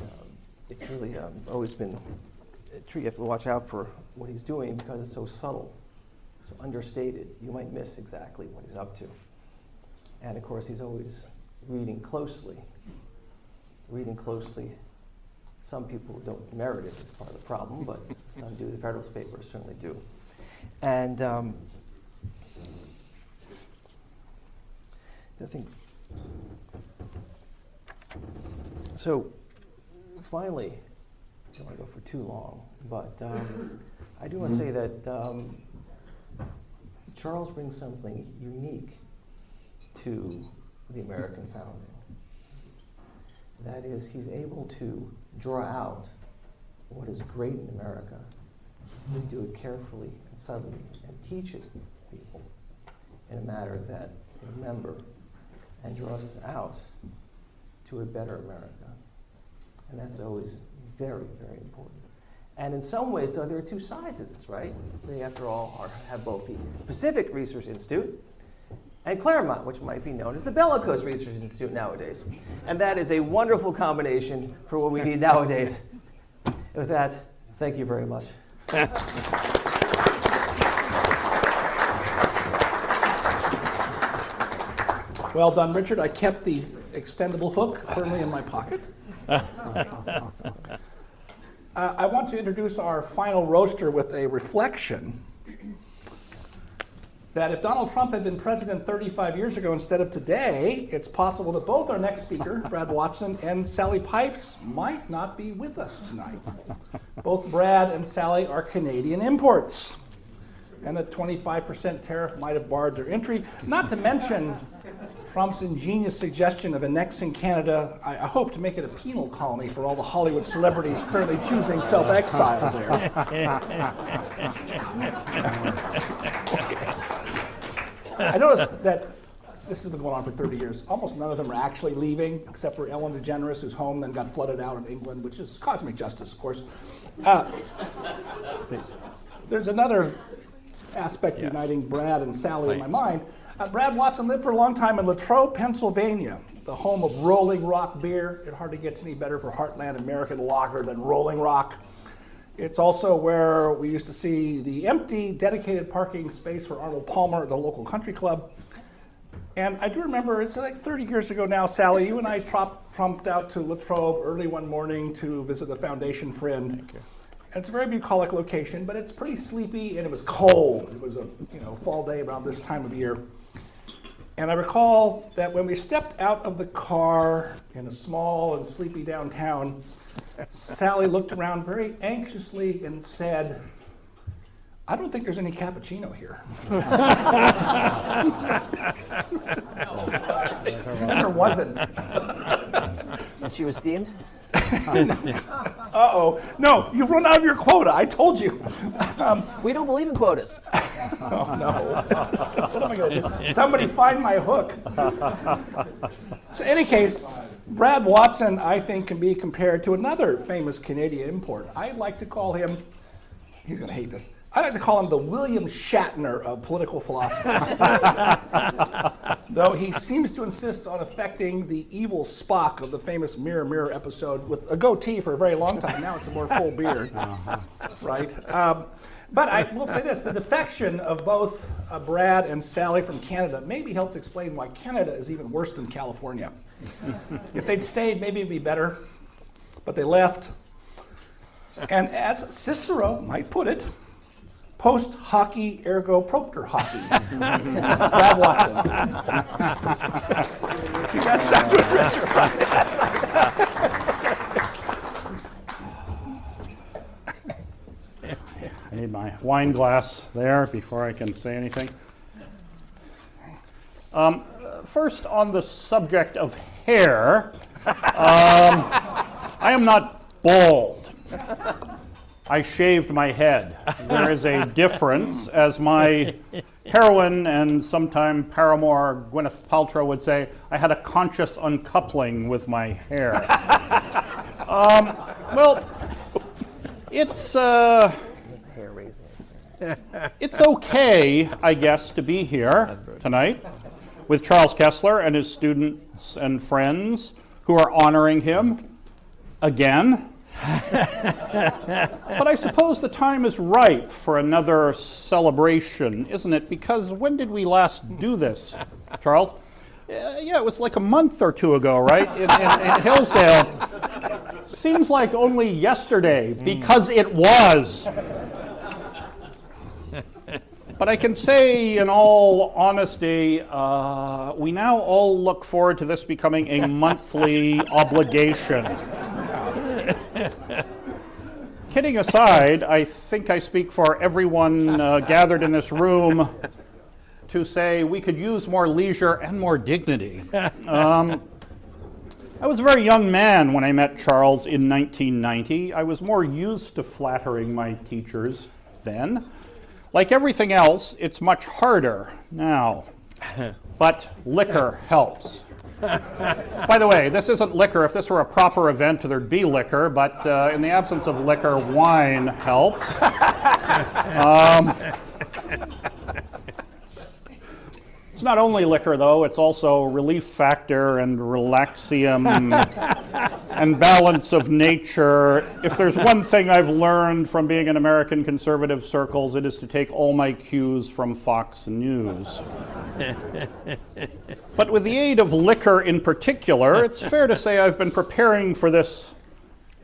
it's really always been a treat. You have to watch out for what he's doing because it's so subtle, so understated. You might miss exactly what he's up to. And of course, he's always reading closely. Some people don't merit it as part of the problem, but some do. The Federalist Papers certainly do. And the thing. So, finally, I don't want to go for too long, but I do want to say that Charles brings something unique to the American founding. That is, he's able to draw out what is great in America, and do it carefully and subtly, and teach it to people in a manner that they remember and draws us out to a better America. And that's always very, very important. And in some ways, so there are two sides of this, right? They, after all, have both the Pacific Research Institute and Claremont, which might be known as the Bellicose Research Institute nowadays. And that is a wonderful combination for what we need nowadays. With that, thank you very much. Well done, Richard. I kept the extendable hook firmly in my pocket. I want to introduce our final roaster with a reflection that if Donald Trump had been president 35 years ago instead of today, it's possible that both our next speaker, Brad Watson, and Sally Pipes might not be with us tonight. Both Brad and Sally are Canadian imports, and a 25% tariff might have barred their entry, not to mention Trump's ingenious suggestion of annexing Canada, I hope to make it a penal colony for all the Hollywood celebrities currently choosing self-exile there. I noticed that this has been going on for 30 years. Almost none of them are actually leaving, except for Ellen DeGeneres, whose home then got flooded out of England, which is cosmic justice, of course. There's another aspect uniting Brad and Sally in my mind. Brad Watson lived for a long time in Latrobe, Pennsylvania, the home of Rolling Rock beer. It hardly gets any better for Heartland American lager than Rolling Rock. It's also where we used to see the empty, dedicated parking space for Arnold Palmer at the local country club. And I do remember, it's like 30 years ago now, Sally, you and I tromped out to Latrobe early one morning to visit a foundation friend. Thank you. And it's a very bucolic location, but it's pretty sleepy and it was cold. It was a fall day around this time of year. And I recall that when we stepped out of the car in a small and sleepy downtown, Sally looked around very anxiously and said, "I don't think there's any cappuccino here." There wasn't. And she was steamed? Uh-oh. No, you've run out of your quota. I told you. We don't believe in quotas. Oh, no. What am I going to do? Somebody find my hook. So in any case, Brad Watson, I think, can be compared to another famous Canadian import. I like to call him, he's going to hate this, I like to call him the William Shatner of political philosophy. Though he seems to insist on affecting the evil Spock of the famous Mirror Mirror episode with a goatee for a very long time. Now it's a more full beard, right? But I will say this, the defection of both Brad and Sally from Canada maybe helps explain why Canada is even worse than California. If they'd stayed, maybe it'd be better, but they left. And as Cicero might put it, post hockey ergo propter hockey. Brad Watson. See, that's not good, Richard. I need my wine glass there before I can say anything. First, on the subject of hair, I am not bald. I shaved my head. There is a difference, as my heroine and sometime paramour Gwyneth Paltrow would say, I had a conscious uncoupling with my hair. Well, it's it's okay, I guess, to be here tonight with Charles Kesler and his students and friends who are honoring him again. But I suppose the time is ripe for another celebration, isn't it? Because when did we last do this, Charles? Yeah, it was like a month or two ago, right? In Hillsdale. Seems like only yesterday, because it was. But I can say in all honesty, we now all look forward to this becoming a monthly obligation. Kidding aside, I think I speak for everyone gathered in this room to say we could use more leisure and more dignity. I was a very young man when I met Charles in 1990. I was more used to flattering my teachers then. Like everything else, it's much harder now. But liquor helps. By the way, this isn't liquor. If this were a proper event, there'd be liquor, but in the absence of liquor, wine helps. It's not only liquor, though. It's also relief factor and relaxium and balance of nature. If there's one thing I've learned from being in American conservative circles, it is to take all my cues from Fox News. But with the aid of liquor in particular, it's fair to say I've been preparing for this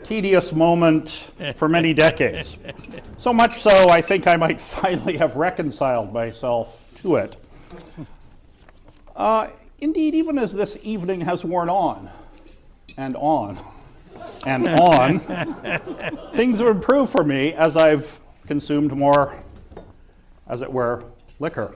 tedious moment for many decades. So much so, I think I might finally have reconciled myself to it. Indeed, even as this evening has worn on, and on, and on, things have improved for me as I've consumed more, as it were, liquor.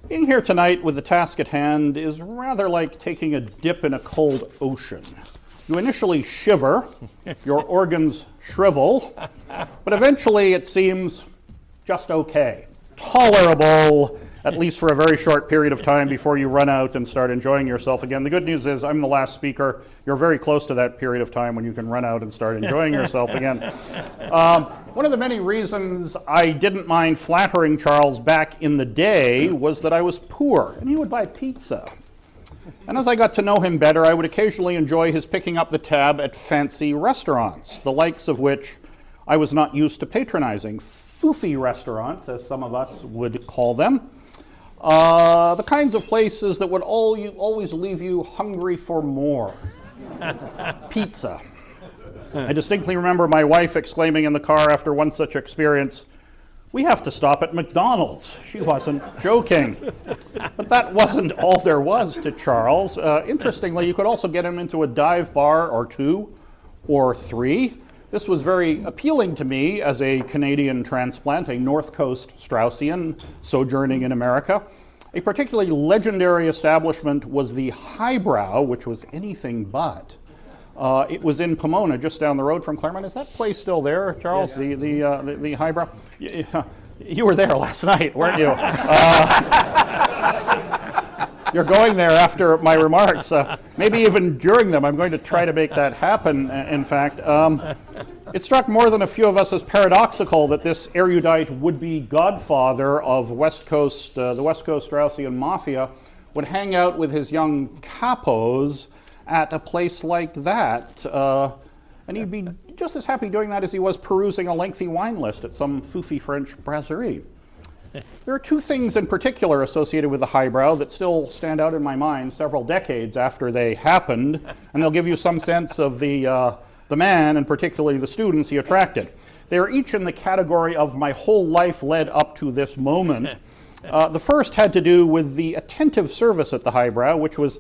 Being here tonight with the task at hand is rather like taking a dip in a cold ocean. You initially shiver, your organs shrivel, but eventually it seems just okay, tolerable, at least for a very short period of time before you run out and start enjoying yourself again. The good news is I'm the last speaker. You're very close to that period of time when you can run out and start enjoying yourself again. One of the many reasons I didn't mind flattering Charles back in the day was that I was poor, and he would buy pizza. And as I got to know him better, I would occasionally enjoy his picking up the tab at fancy restaurants, the likes of which I was not used to patronizing. Foofy restaurants, as some of us would call them. The kinds of places that would always leave you hungry for more. Pizza. I distinctly remember my wife exclaiming in the car after one such experience, "We have to stop at McDonald's." She wasn't joking. But that wasn't all there was to Charles. Interestingly, you could also get him into a dive bar or two or three. This was very appealing to me as a Canadian transplant, a North Coast Straussian sojourning in America. A particularly legendary establishment was the Highbrow, which was anything but. It was in Pomona, just down the road from Claremont. Is that place still there, Charles? Yes. The Highbrow? You were there last night, weren't you? You're going there after my remarks, maybe even during them. I'm going to try to make that happen, in fact. It struck more than a few of us as paradoxical that this erudite would-be godfather of the West Coast Straussian mafia would hang out with his young capos at a place like that. And he'd be just as happy doing that as he was perusing a lengthy wine list at some foofy French brasserie. There are two things in particular associated with the Highbrow that still stand out in my mind several decades after they happened, and they'll give you some sense of the man, and particularly the students he attracted. They are each in the category of my whole life led up to this moment. The first had to do with the attentive service at the Highbrow, which was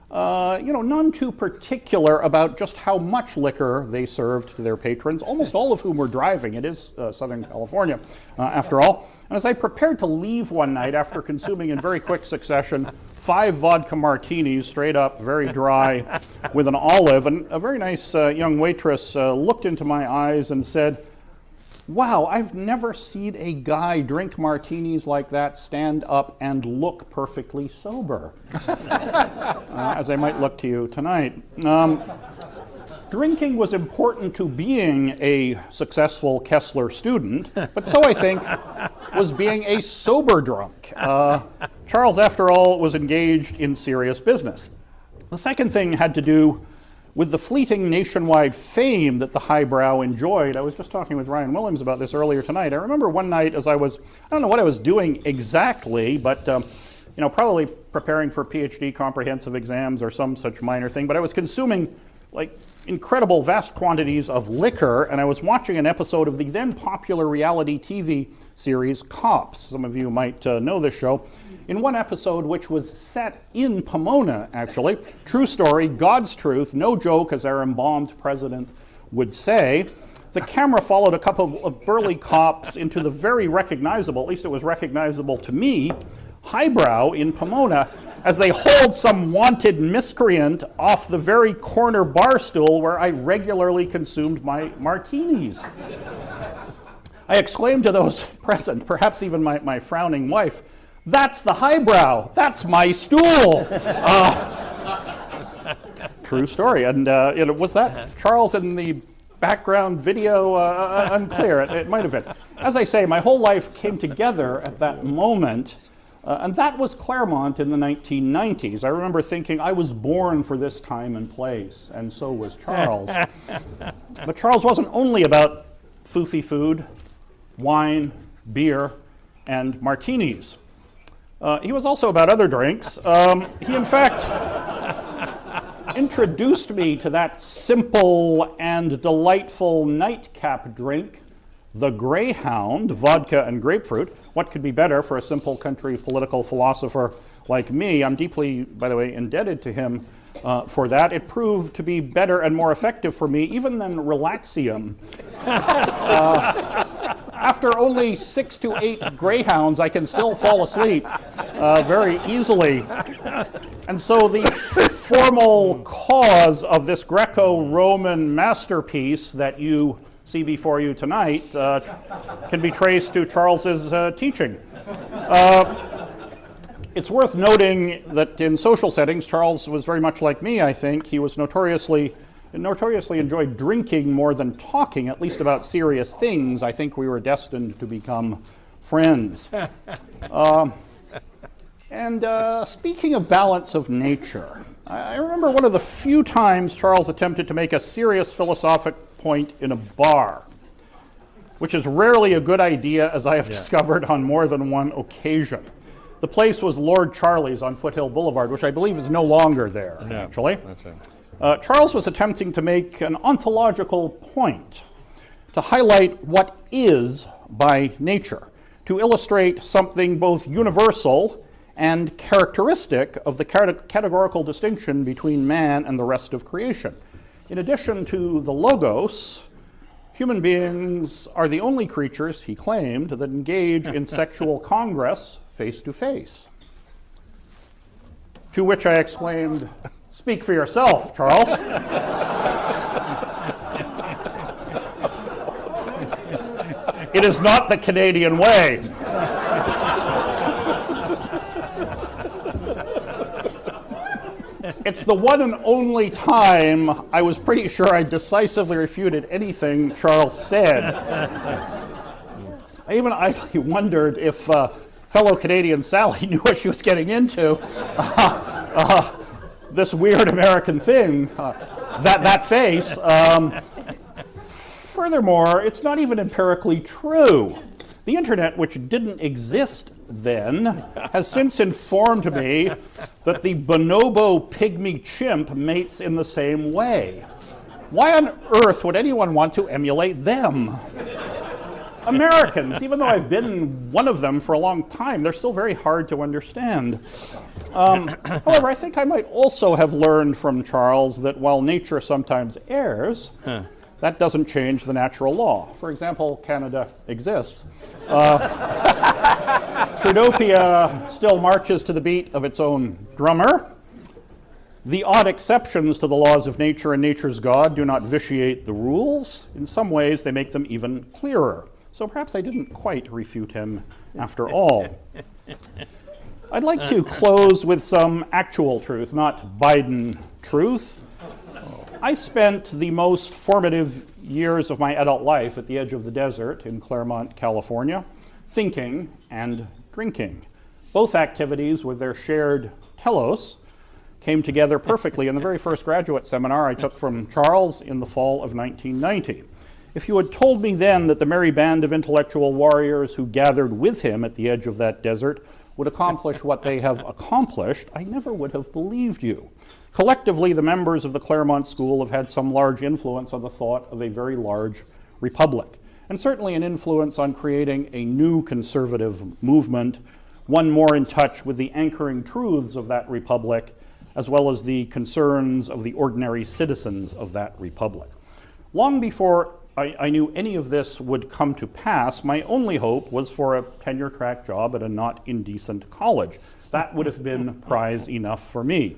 none too particular about just how much liquor they served to their patrons, almost all of whom were driving. It is Southern California, after all. And as I prepared to leave one night after consuming in very quick succession 5 vodka martinis, straight up, very dry, with an olive, and a very nice young waitress looked into my eyes and said, "Wow, I've never seen a guy drink martinis like that, stand up and look perfectly sober," as I might look to you tonight. Drinking was important to being a successful Kesler student, but so I think was being a sober drunk. Charles, after all, was engaged in serious business. The second thing had to do with the fleeting nationwide fame that the Highbrow enjoyed. I was just talking with Ryan Williams about this earlier tonight. I remember one night as I don't know what I was doing exactly, but probably preparing for PhD comprehensive exams or some such minor thing, but I was consuming incredible vast quantities of liquor, and I was watching an episode of the then popular reality TV series Cops. Some of you might know this show. In one episode, which was set in Pomona, actually, true story, God's truth, no joke, as our embalmed president would say, the camera followed a couple of burly cops into the very recognizable, at least it was recognizable to me, Highbrow in Pomona, as they hauled some wanted miscreant off the very corner bar stool where I regularly consumed my martinis. I exclaimed to those present, perhaps even my frowning wife, "That's the Highbrow, that's my stool." True story, and was that Charles in the background video? Unclear, it might have been. As I say, my whole life came together at that moment. And that was Claremont in the 1990s. I remember thinking I was born for this time and place, and so was Charles. But Charles wasn't only about foofy food, wine, beer, and martinis. He was also about other drinks. He, in fact, introduced me to that simple and delightful nightcap drink, the Greyhound, vodka and grapefruit. What could be better for a simple country political philosopher like me? I'm deeply, by the way, indebted to him for that. It proved to be better and more effective for me even than Relaxium. After only 6 to 8 Greyhounds, I can still fall asleep very easily. And so the formal cause of this Greco-Roman masterpiece that you see before you tonight can be traced to Charles's teaching. It's worth noting that in social settings, Charles was very much like me, I think. He was notoriously enjoyed drinking more than talking, at least about serious things. I think we were destined to become friends. And speaking of balance of nature, I remember one of the few times Charles attempted to make a serious philosophic point in a bar, which is rarely a good idea, as I have discovered on more than one occasion. The place was Lord Charlie's on Foothill Boulevard, which I believe is no longer there, actually. Charles was attempting to make an ontological point, to highlight what is by nature, to illustrate something both universal and characteristic of the categorical distinction between man and the rest of creation. In addition to the logos, human beings are the only creatures, he claimed, that engage in sexual congress face to face. To which I exclaimed, "Speak for yourself, Charles." It is not the Canadian way. It's the one and only time I was pretty sure I decisively refuted anything Charles said. I even idly wondered if fellow Canadian Sally knew what she was getting into. This weird American thing, that face. Furthermore, it's not even empirically true. The internet, which didn't exist then, has since informed me that the bonobo pygmy chimp mates in the same way. Why on earth would anyone want to emulate them? Americans, even though I've been one of them for a long time, they're still very hard to understand. However, I think I might also have learned from Charles that while nature sometimes errs, that doesn't change the natural law. For example, Canada exists. Trudopia still marches to the beat of its own drummer. The odd exceptions to the laws of nature and nature's God do not vitiate the rules. In some ways, they make them even clearer. So perhaps I didn't quite refute him after all. I'd like to close with some actual truth, not Biden truth. I spent the most formative years of my adult life at the edge of the desert in Claremont, California, thinking and drinking. Both activities, with their shared telos, came together perfectly in the very first graduate seminar I took from Charles in the fall of 1990. If you had told me then that the merry band of intellectual warriors who gathered with him at the edge of that desert would accomplish what they have accomplished, I never would have believed you. Collectively, the members of the Claremont School have had some large influence on the thought of a very large republic, and certainly an influence on creating a new conservative movement, one more in touch with the anchoring truths of that republic, as well as the concerns of the ordinary citizens of that republic. Long before I knew any of this would come to pass, my only hope was for a tenure-track job at a not indecent college. That would have been prize enough for me.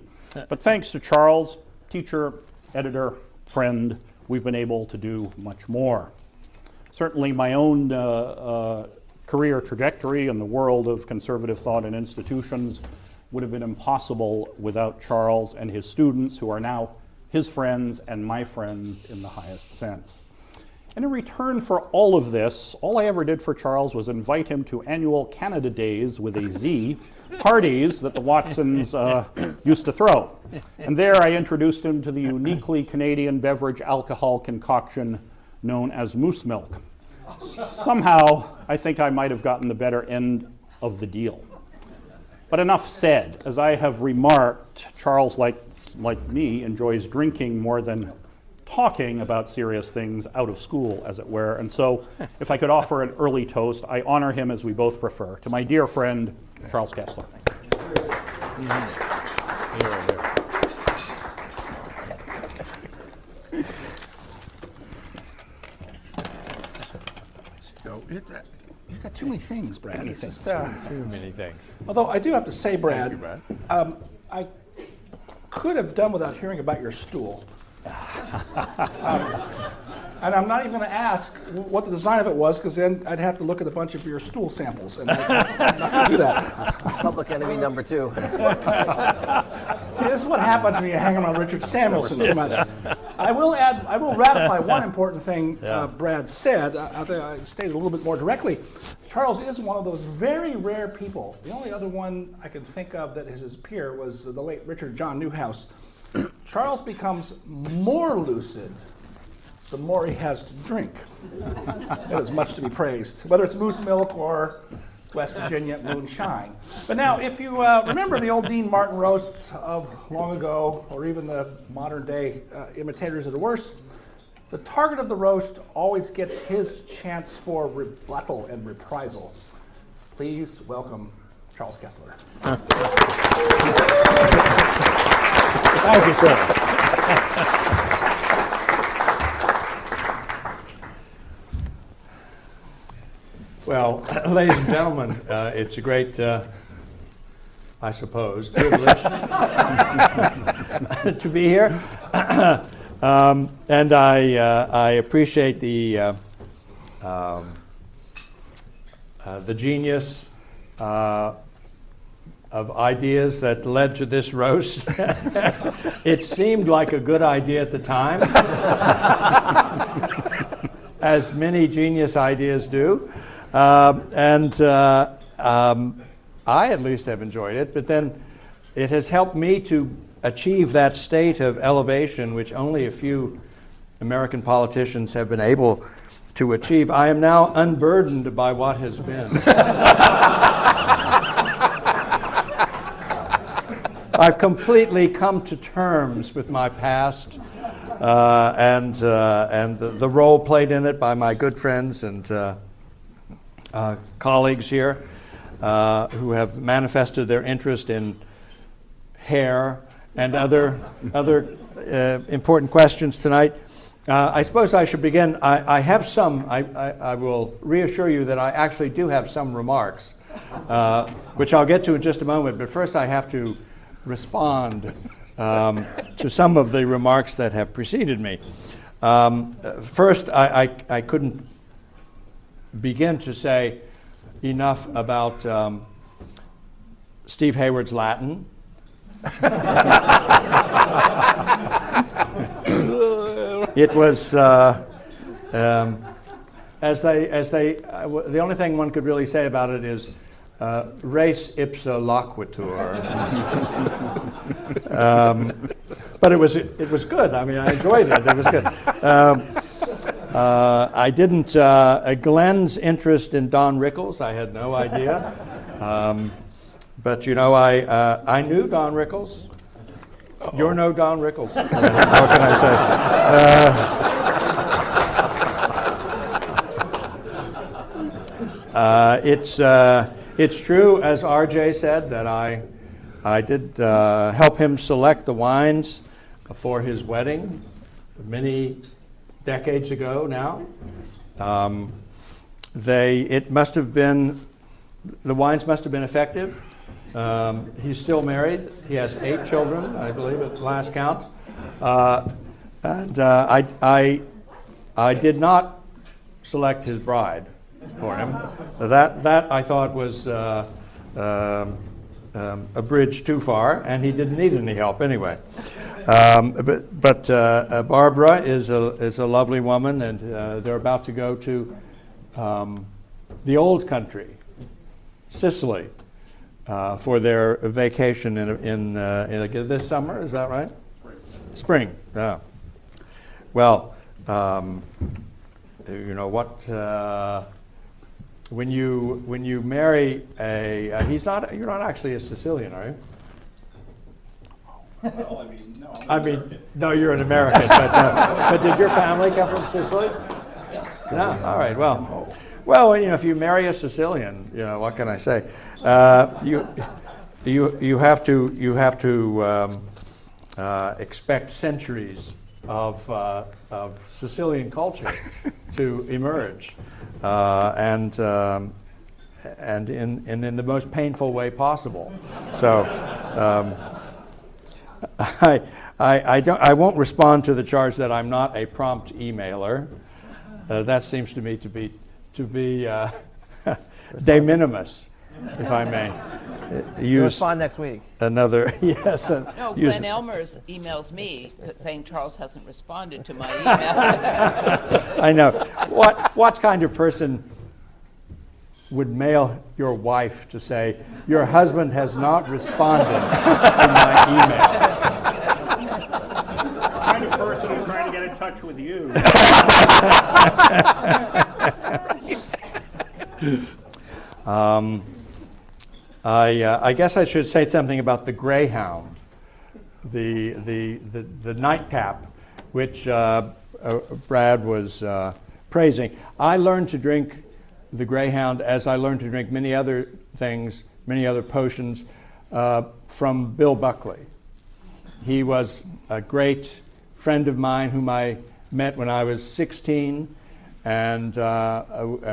But thanks to Charles, teacher, editor, friend, we've been able to do much more. Certainly my own career trajectory in the world of conservative thought and institutions would have been impossible without Charles and his students, who are now his friends and my friends in the highest sense. And in return for all of this, all I ever did for Charles was invite him to annual Canada Days with a Z, parties that the Watsons used to throw. And there I introduced him to the uniquely Canadian beverage alcohol concoction known as moose milk. Somehow, I think I might have gotten the better end of the deal. But enough said. As I have remarked, Charles, like me, enjoys drinking more than talking about serious things out of school, as it were. And so, if I could offer an early toast, I honor him as we both prefer. To my dear friend, Charles Kesler. You've got too many things, Brad. Too many things. Although I do have to say, Brad, Thank you, I could have done without hearing about your stool. And I'm not even going to ask what the design of it was, because then I'd have to look at a bunch of your stool samples, and I'm not going to do that. Public enemy number 2. See, this is what happens when you hang around Richard Samuelson too much. I will ratify one important thing Brad said. I stated a little bit more directly. Charles is one of those very rare people. The only other one I can think of that is his peer was the late Richard John Newhouse. Charles becomes more lucid the more he has to drink. That is much to be praised, whether it's moose milk or West Virginia moonshine. But now, if you remember the old Dean Martin roasts of long ago, or even the modern day imitators of the worst, the target of the roast always gets his chance for rebuttal and reprisal. Please welcome Charles Kesler. Thank you, sir. Well, ladies and gentlemen, it's a great, I suppose, privilege to be here. And I appreciate the genius of ideas that led to this roast. It seemed like a good idea at the time, as many genius ideas do. I at least have enjoyed it, but then it has helped me to achieve that state of elevation which only a few American politicians have been able to achieve. I am now unburdened by what has been. I've completely come to terms with my past and the role played in it by my good friends and colleagues here who have manifested their interest in hair and other important questions tonight. I suppose I should begin. I have some, I will reassure you that I actually do have some remarks, which I'll get to in just a moment, but first I have to respond to some of the remarks that have preceded me. First, I couldn't begin to say enough about Steve Hayward's Latin. It was the only thing one could really say about it is res ipsa loquitur. But it was good. I mean, I enjoyed it. It was good. I didn't. Glenn's interest in Don Rickles, I had no idea. But you know, I knew Don Rickles. You're no Don Rickles. What can I say? It's true, as RJ said, that I did help him select the wines for his wedding many decades ago now. It must have been, the wines must have been effective. He's still married. He has 8 children, I believe, at last count. I did not select his bride for him. That I thought was a bridge too far, and he didn't need any help anyway. But Barbara is a lovely woman, and they're about to go to the old country, Sicily, for their vacation in this summer. Is that right? Spring. Yeah. Well, you know what? When you marry you're not actually a Sicilian, are you? Well, No, you're an American. But did your family come from Sicily? Yes. No. All right. Well, you know, if you marry a Sicilian, you know, what can I say? You have to expect centuries of Sicilian culture to emerge, and in the most painful way possible. So. I won't respond to the charge that I'm not a prompt emailer. That seems to me to be de minimis, if I may. You'll respond next week. Another, yes. No, Glenn Ellmers emails me saying Charles hasn't responded to my email. I know. What kind of person would mail your wife to say, your husband has not responded to my email? The kind of person who's trying to get in touch with you. I guess I should say something about the Greyhound, the nightcap, which Brad was praising. I learned to drink the Greyhound as I learned to drink many other things, many other potions, from Bill Buckley. He was a great friend of mine whom I met when I was 16, and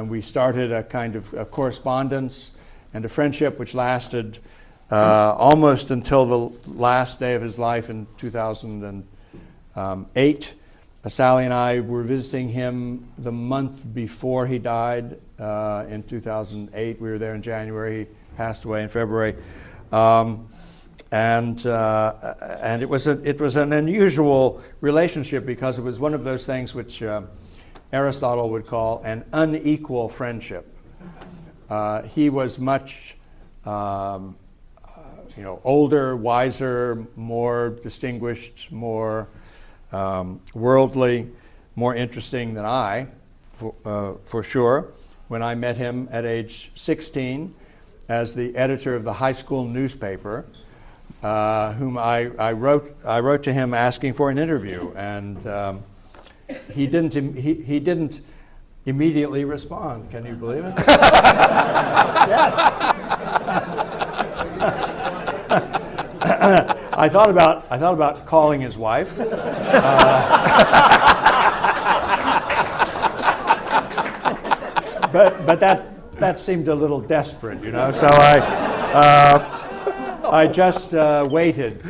we started a kind of a correspondence and a friendship which lasted almost until the last day of his life in 2008. Sally and I were visiting him the month before he died in 2008. We were there in January. He passed away in February. And it was an unusual relationship because it was one of those things which Aristotle would call an unequal friendship. He was much, older, wiser, more distinguished, more worldly, more interesting than I, for sure. When I met him at age 16 as the editor of the high school newspaper, whom I wrote to him asking for an interview, and he didn't immediately respond. Can you believe it? Yes. I thought about calling his wife. But that seemed a little desperate, So I just waited,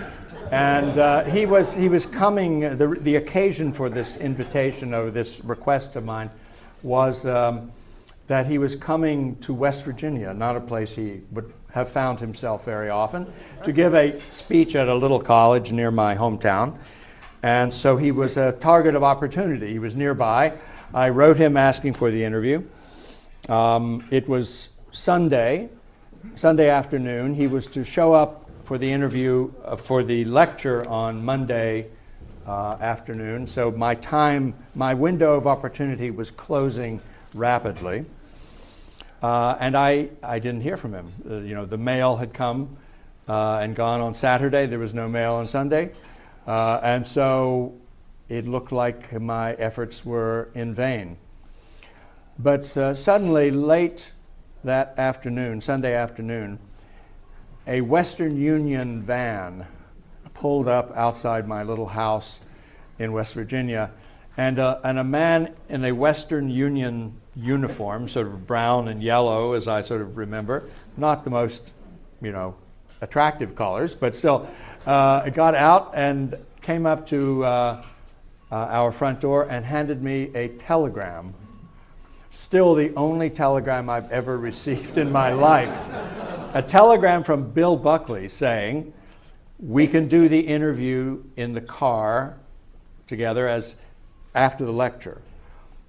and he was coming. The occasion for this invitation or this request of mine was that he was coming to West Virginia, not a place he would have found himself very often, to give a speech at a little college near my hometown. And so he was a target of opportunity. He was nearby. I wrote him asking for the interview. It was Sunday afternoon. He was to show up for the interview for the lecture on Monday afternoon. So my window of opportunity was closing rapidly. And I didn't hear from him. The mail had come and gone on Saturday. There was no mail on Sunday. And so it looked like my efforts were in vain. But suddenly, late that afternoon, Sunday afternoon, a Western Union van pulled up outside my little house in West Virginia, and a man in a Western Union uniform, sort of brown and yellow, as I sort of remember, not the most, attractive colors, but still, got out and came up to our front door and handed me a telegram. Still the only telegram I've ever received in my life. A telegram from Bill Buckley saying, we can do the interview in the car together as after the lecture,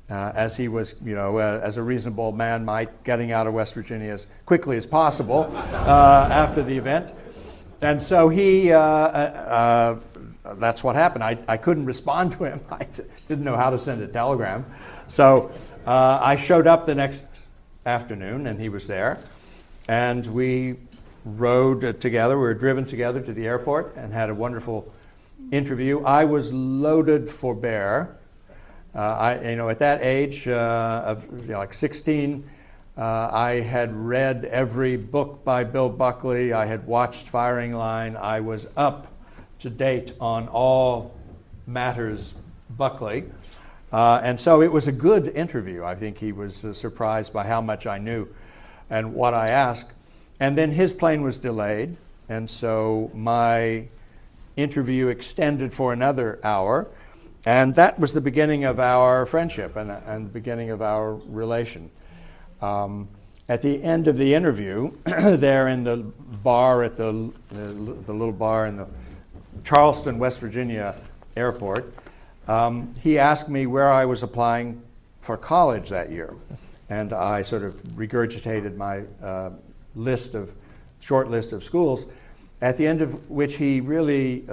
as he was, as a reasonable man might, getting out of West Virginia as quickly as possible after the event. And so that's what happened. I couldn't respond to him. I didn't know how to send a telegram. So I showed up the next afternoon, and he was there. And we rode together. We were driven together to the airport and had a wonderful interview. I was loaded for bear. At that age of like 16, I had read every book by Bill Buckley. I had watched Firing Line. I was up to date on all matters Buckley. And so it was a good interview. I think he was surprised by how much I knew and what I asked. And then his plane was delayed, and so my interview extended for another hour. And that was the beginning of our friendship and the beginning of our relation. At the end of the interview, there in the bar at the little bar in the Charleston, West Virginia airport, he asked me where I was applying for college that year. And I sort of regurgitated my short list of schools, at the end of which he really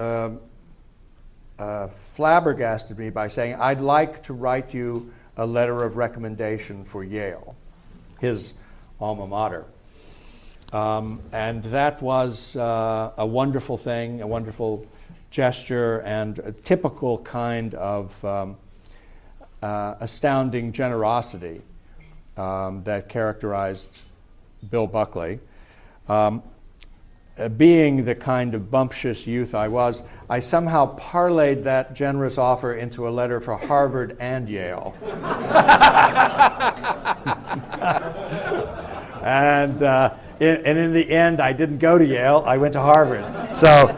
flabbergasted me by saying, "I'd like to write you a letter of recommendation for Yale," his alma mater. And that was a wonderful thing, a wonderful gesture, and a typical kind of astounding generosity that characterized Bill Buckley. Being the kind of bumptious youth I was, I somehow parlayed that generous offer into a letter for Harvard and Yale. And in the end, I didn't go to Yale, I went to Harvard. So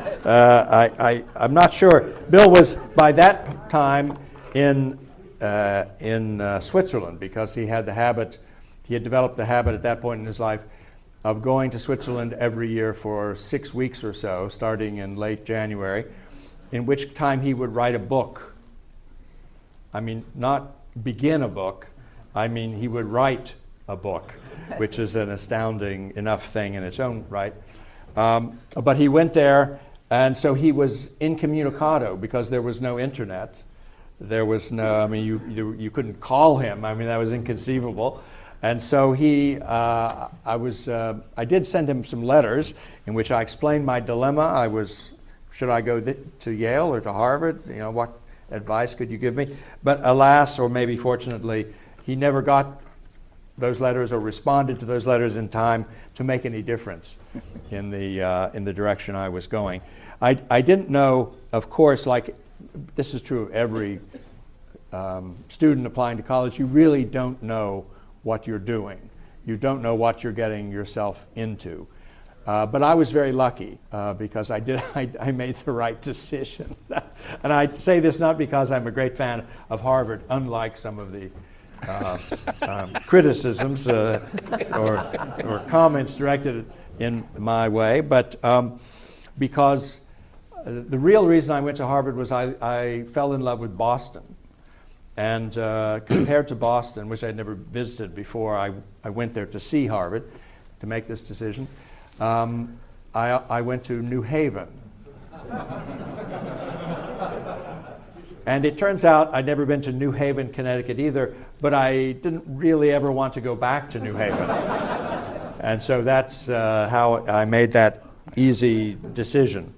I'm not sure. Bill was, by that time, in Switzerland, because he had developed the habit at that point in his life of going to Switzerland every year for 6 weeks or so, starting in late January, in which time he would write a book. I mean, not begin a book, I mean he would write a book, which is an astounding enough thing in its own right. But he went there, and so he was incommunicado because there was no internet. There was no, I mean, you couldn't call him. I mean, that was inconceivable. And so I did send him some letters in which I explained my dilemma. Should I go to Yale or to Harvard? You know, what advice could you give me? But alas, or maybe fortunately, he never got those letters or responded to those letters in time to make any difference in the direction I was going. I didn't know, of course, like this is true of every student applying to college, you really don't know what you're doing. You don't know what you're getting yourself into. But I was very lucky because I made the right decision. And I say this not because I'm a great fan of Harvard, unlike some of the criticisms or comments directed in my way, but because the real reason I went to Harvard was I fell in love with Boston. And compared to Boston, which I'd never visited before, I went there to see Harvard to make this decision. I went to New Haven. And it turns out I'd never been to New Haven, Connecticut either, but I didn't really ever want to go back to New Haven. And so that's how I made that easy decision.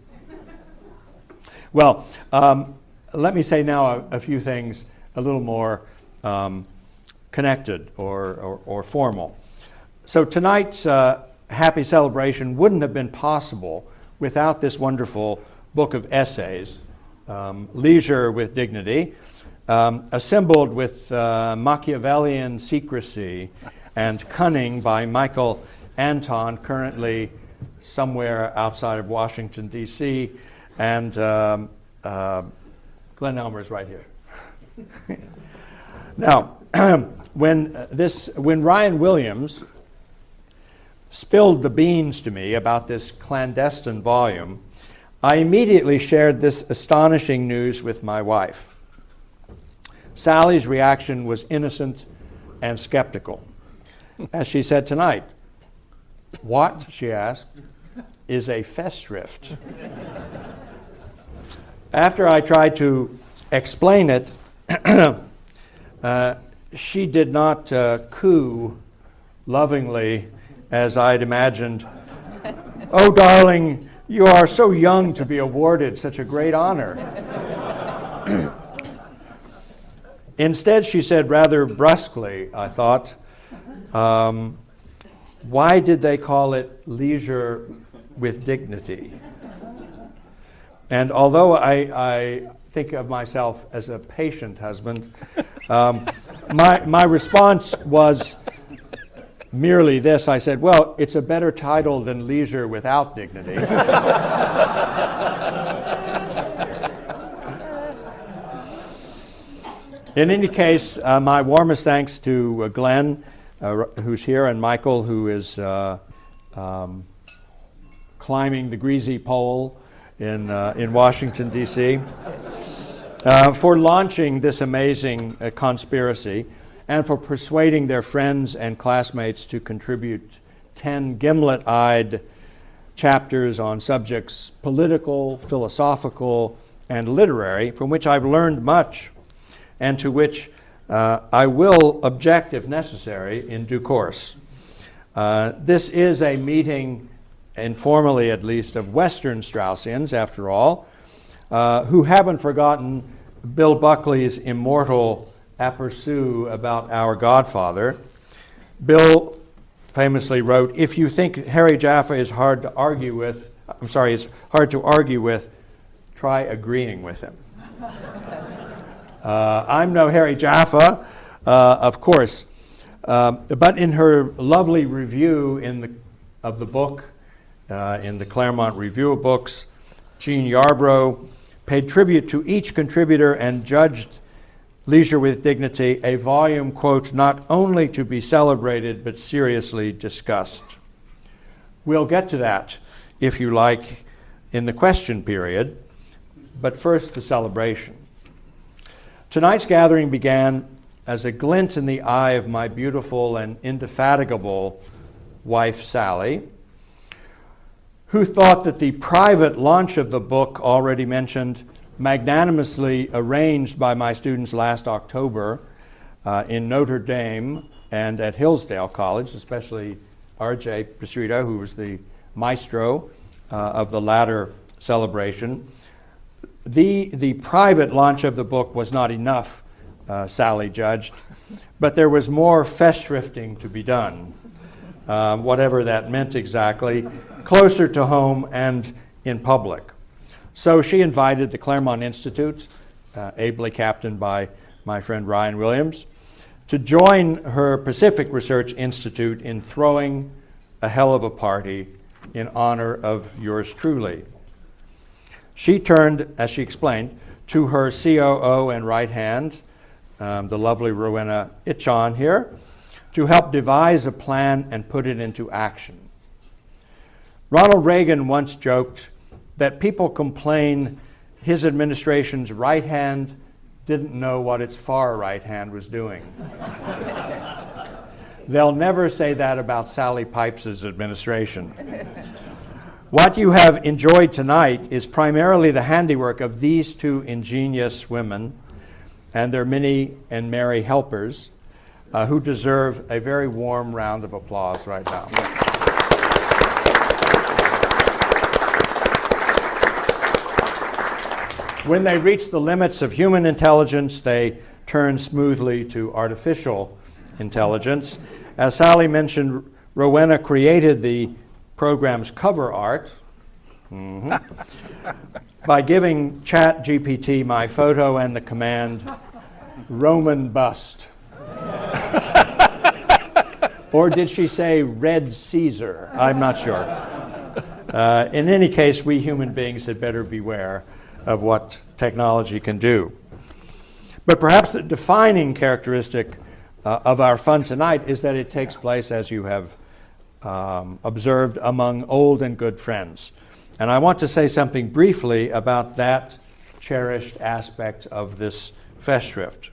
Well, let me say now a few things a little more connected or formal. So tonight's happy celebration wouldn't have been possible without this wonderful book of essays, Leisure with Dignity, assembled with Machiavellian secrecy and cunning by Michael Anton, currently somewhere outside of Washington, D.C., and Glenn Ellmers right here. Now, when Ryan Williams spilled the beans to me about this clandestine volume, I immediately shared this astonishing news with my wife. Sally's reaction was innocent and skeptical. As she said tonight, "What," she asked, "is a Festschrift?" After I tried to explain it, she did not coo lovingly as I'd imagined. "Oh, darling, you are so young to be awarded such a great honor." Instead, she said rather brusquely, I thought, "Why did they call it Leisure with Dignity?" And although I think of myself as a patient husband, my response was merely this. I said, "Well, it's a better title than Leisure Without Dignity." In any case, my warmest thanks to Glenn, who's here, and Michael, who is climbing the greasy pole in Washington, D.C., for launching this amazing conspiracy and for persuading their friends and classmates to contribute 10 gimlet-eyed chapters on subjects political, philosophical, and literary, from which I've learned much and to which I will object, if necessary, in due course. This is a meeting, informally at least, of Western Straussians, after all, who haven't forgotten Bill Buckley's immortal aperçu about our Godfather. Bill famously wrote, "If you think Harry Jaffa is hard to argue with, try agreeing with him." I'm no Harry Jaffa, of course, but in her lovely review of the book, in the Claremont Review of Books, Jean Yarbrough paid tribute to each contributor and judged Leisure with Dignity a volume, quote, not only to be celebrated, but seriously discussed. We'll get to that, if you like, in the question period, but first the celebration. Tonight's gathering began as a glint in the eye of my beautiful and indefatigable wife, Sally, who thought that the private launch of the book already mentioned, magnanimously arranged by my students last October in Notre Dame and at Hillsdale College, especially R.J. Pistrito, who was the maestro of the latter celebration. The private launch of the book was not enough, Sally judged, but there was more Festschrifting to be done, whatever that meant exactly, closer to home and in public. So she invited the Claremont Institute, ably captained by my friend Ryan Williams, to join her Pacific Research Institute in throwing a hell of a party in honor of yours truly. She turned, as she explained, to her COO and right hand, the lovely Rowena Itchon here, to help devise a plan and put it into action. Ronald Reagan once joked that people complain his administration's right hand didn't know what its far right hand was doing. They'll never say that about Sally Pipes' administration. What you have enjoyed tonight is primarily the handiwork of these two ingenious women and their many and merry helpers, who deserve a very warm round of applause right now. When they reach the limits of human intelligence, they turn smoothly to artificial intelligence. As Sally mentioned, Rowena created the program's cover art by giving ChatGPT my photo and the command, Roman bust. Or did she say Red Caesar? I'm not sure. In any case, we human beings had better beware of what technology can do. But perhaps the defining characteristic of our fun tonight is that it takes place, as you have observed, among old and good friends. And I want to say something briefly about that cherished aspect of this Festschrift.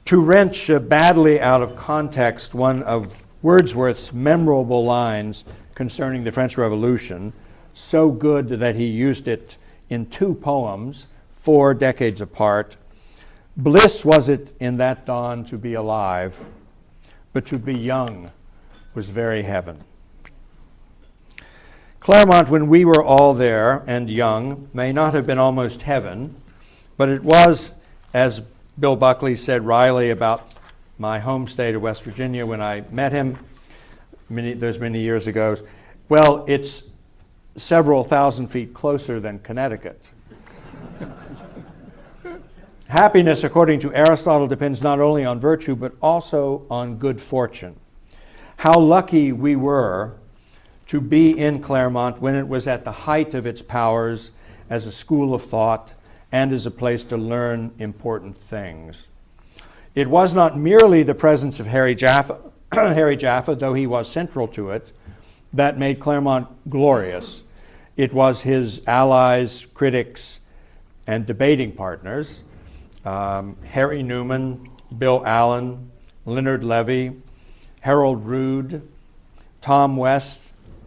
To wrench badly out of context one of Wordsworth's memorable lines concerning the French Revolution, so good that he used it in two poems, 4 decades apart. Bliss was it in that dawn to be alive, but to be young was very heaven. Claremont, when we were all there and young, may not have been almost heaven, but it was, as Bill Buckley said wryly about my home state of West Virginia when I met him many years ago, well, it's several thousand feet closer than Connecticut. Happiness, according to Aristotle, depends not only on virtue, but also on good fortune. How lucky we were to be in Claremont when it was at the height of its powers as a school of thought and as a place to learn important things. It was not merely the presence of Harry Jaffa, though he was central to it, that made Claremont glorious. It was his allies, critics, and debating partners, Harry Newman, Bill Allen, Leonard Levy, Harold Rood, Tom West,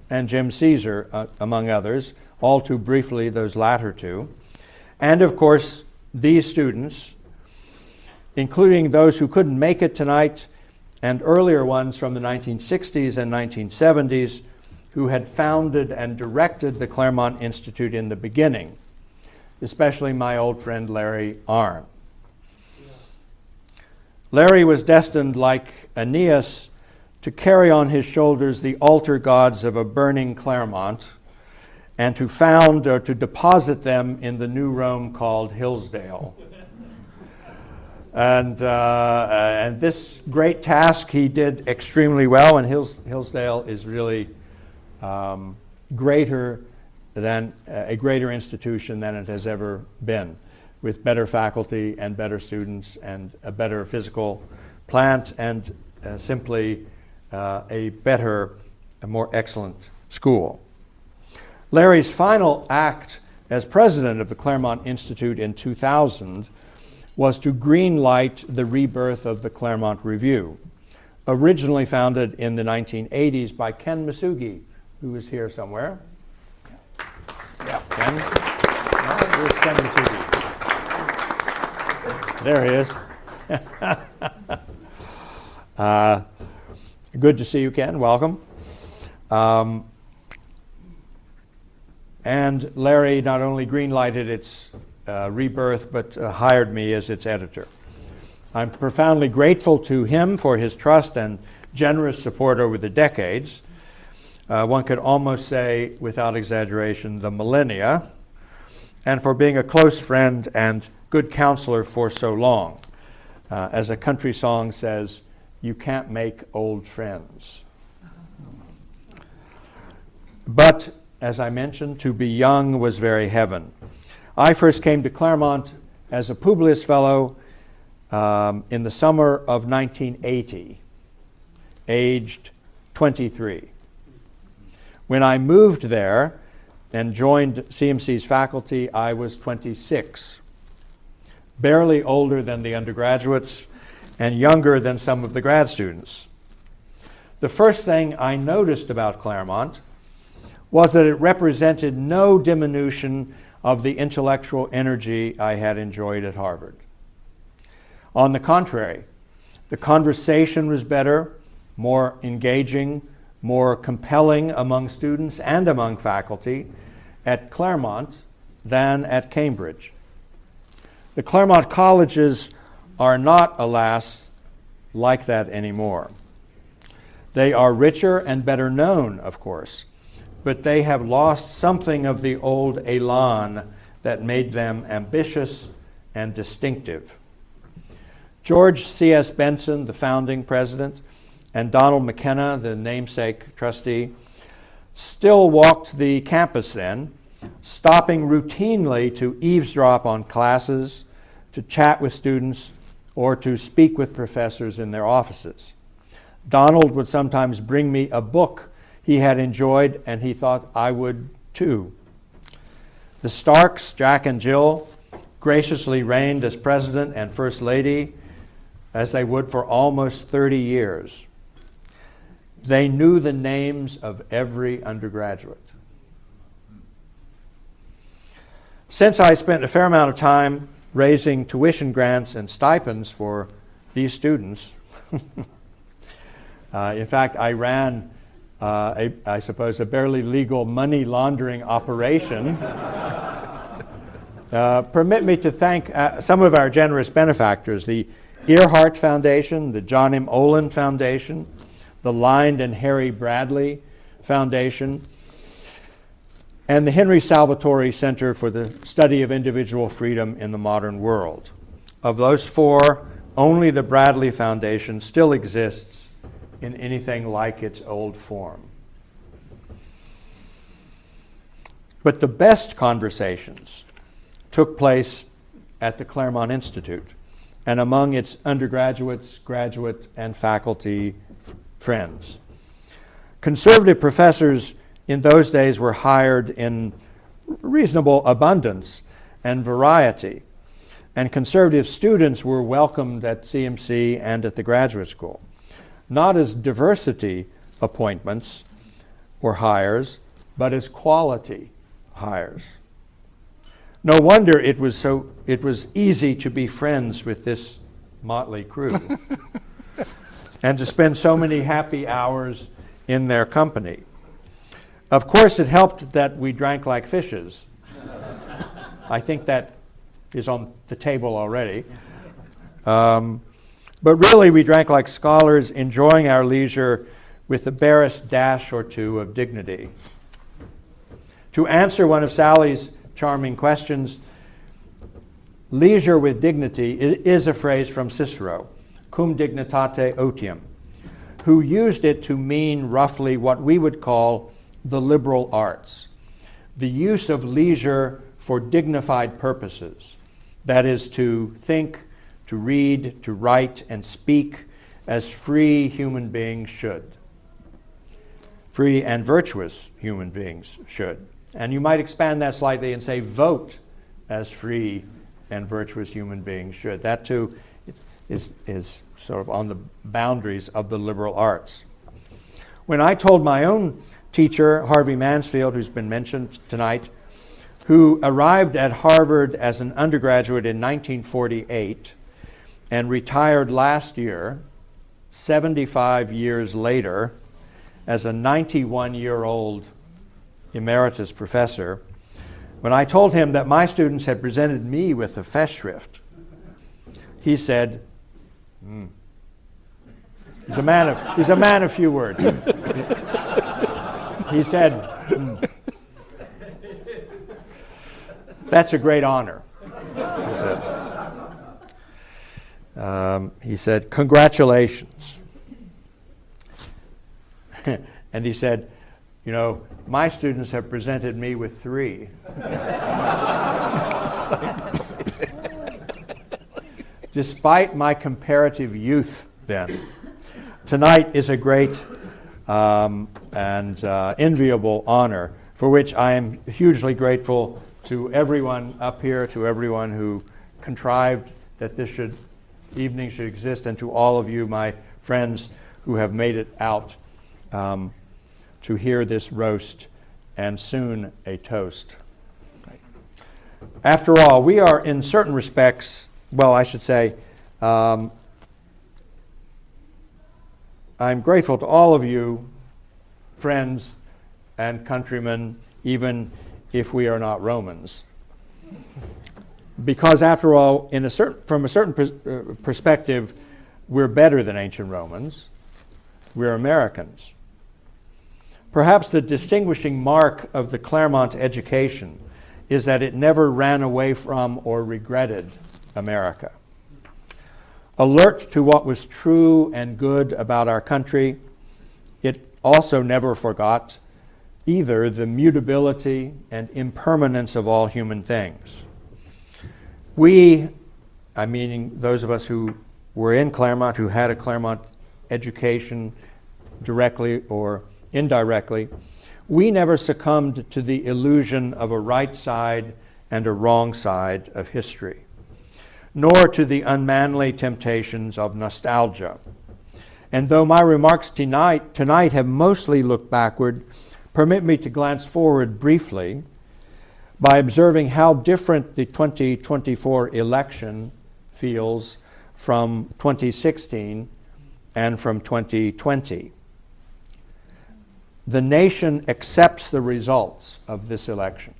and Jim Caesar, among others, all too briefly those latter two. And of course, these students, including those who couldn't make it tonight, and earlier ones from the 1960s and 1970s, who had founded and directed the Claremont Institute in the beginning, especially my old friend Larry Arnn. Larry was destined, like Aeneas, to carry on his shoulders the altar gods of a burning Claremont and to found or to deposit them in the new Rome called Hillsdale. And this great task he did extremely well, and Hillsdale is really greater than a greater institution than it has ever been, with better faculty and better students and a better physical plant and simply a better, a more excellent school. Larry's final act as president of the Claremont Institute in 2000 was to greenlight the rebirth of the Claremont Review, originally founded in the 1980s by Ken Masugi, who is here somewhere. Yeah, Ken. Where's Ken Masugi? There he is. Good to see you, Ken. Welcome. And Larry not only greenlighted its rebirth, but hired me as its editor. I'm profoundly grateful to him for his trust and generous support over the decades. One could almost say, without exaggeration, the millennia, and for being a close friend and good counselor for so long. As a country song says, you can't make old friends. But, as I mentioned, to be young was very heaven. I first came to Claremont as a Publius Fellow in the summer of 1980, aged 23. When I moved there and joined CMC's faculty, I was 26, barely older than the undergraduates and younger than some of the grad students. The first thing I noticed about Claremont was that it represented no diminution of the intellectual energy I had enjoyed at Harvard. On the contrary, the conversation was better, more engaging, more compelling among students and among faculty at Claremont than at Cambridge. The Claremont colleges are not, alas, like that anymore. They are richer and better known, of course, but they have lost something of the old elan that made them ambitious and distinctive. George C.S. Benson, the founding president, and Donald McKenna, the namesake trustee, still walked the campus then, stopping routinely to eavesdrop on classes, to chat with students, or to speak with professors in their offices. Donald would sometimes bring me a book he had enjoyed, and he thought I would too. The Starks, Jack and Jill, graciously reigned as president and first lady, as they would for almost 30 years. They knew the names of every undergraduate. Since I spent a fair amount of time raising tuition grants and stipends for these students, in fact, I ran, I suppose, a barely legal money laundering operation. Permit me to thank some of our generous benefactors, the Earhart Foundation, the John M. Olin Foundation, the Lined and Harry Bradley Foundation, and the Henry Salvatori Center for the Study of Individual Freedom in the Modern World. Of those four, only the Bradley Foundation still exists in anything like its old form. But the best conversations took place at the Claremont Institute and among its undergraduates, graduate, and faculty friends. Conservative professors in those days were hired in reasonable abundance and variety, and conservative students were welcomed at CMC and at the graduate school, not as diversity appointments or hires, but as quality hires. No wonder it was easy to be friends with this motley crew and to spend so many happy hours in their company. Of course, it helped that we drank like fishes. I think that is on the table already. But really, we drank like scholars, enjoying our leisure with the barest dash or two of dignity. To answer one of Sally's charming questions, leisure with dignity is a phrase from Cicero, cum dignitate otium, who used it to mean roughly what we would call the liberal arts, the use of leisure for dignified purposes, that is, to think, to read, to write, and speak as free human beings should. Free and virtuous human beings should. And you might expand that slightly and say vote as free and virtuous human beings should. That too is sort of on the boundaries of the liberal arts. When I told my own teacher, Harvey Mansfield, who's been mentioned tonight, who arrived at Harvard as an undergraduate in 1948 and retired last year, 75 years later, as a 91-year-old emeritus professor, when I told him that my students had presented me with the Festschrift, he said, He's a man of few words. He said, that's a great honor, he said, congratulations. And he said, you know, my students have presented me with 3. Despite my comparative youth then, tonight is a great and enviable honor for which I am hugely grateful to everyone up here, to everyone who contrived that this evening should exist, and to all of you, my friends, who have made it out to hear this roast and soon a toast. After all, we are in certain respects, well, I should say, I'm grateful to all of you, friends and countrymen, even if we are not Romans. Because after all, from a certain perspective, we're better than ancient Romans. We're Americans. Perhaps the distinguishing mark of the Claremont education is that it never ran away from or regretted America. Alert to what was true and good about our country, it also never forgot either the mutability and impermanence of all human things. We, I'm meaning those of us who were in Claremont, who had a Claremont education directly or indirectly, we never succumbed to the illusion of a right side and a wrong side of history, nor to the unmanly temptations of nostalgia. And though my remarks tonight have mostly looked backward, permit me to glance forward briefly by observing how different the 2024 election feels from 2016 and from 2020. The nation accepts the results of this election.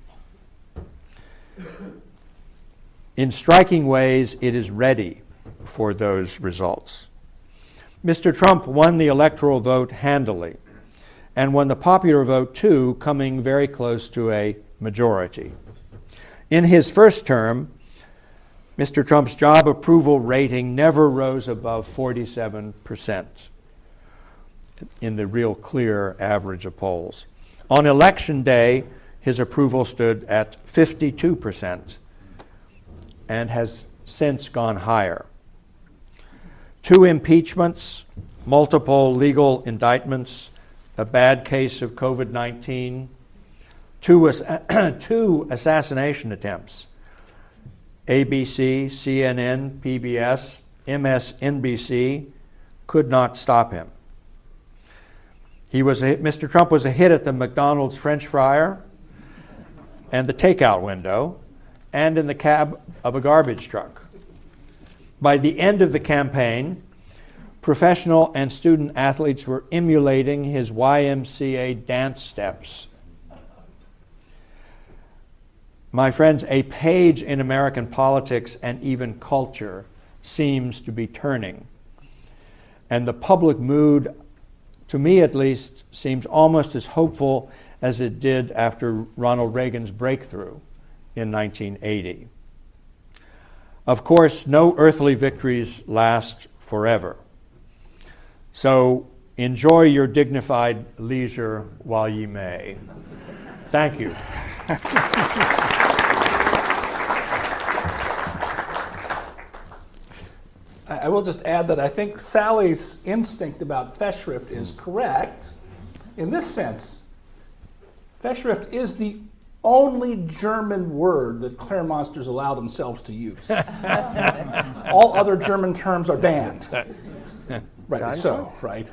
In striking ways, it is ready for those results. Mr. Trump won the electoral vote handily, and won the popular vote too, coming very close to a majority. In his first term, Mr. Trump's job approval rating never rose above 47% in the real clear average of polls. On election day, his approval stood at 52%. and has since gone higher. 2 impeachments, multiple legal indictments, a bad case of COVID-19, 2 assassination attempts. ABC, CNN, PBS, MSNBC could not stop him. Mr. Trump was a hit at the McDonald's French fryer and the takeout window and in the cab of a garbage truck. By the end of the campaign, professional and student athletes were emulating his YMCA dance steps. My friends, a page in American politics and even culture seems to be turning. And the public mood, to me at least, seems almost as hopeful as it did after Ronald Reagan's breakthrough in 1980. Of course, no earthly victories last forever. So enjoy your dignified leisure while ye may. Thank you. I will just add that I think Sally's instinct about Festschrift is correct. In this sense, Festschrift is the only German word that Claremonters allow themselves to use. All other German terms are banned. Right, so, right.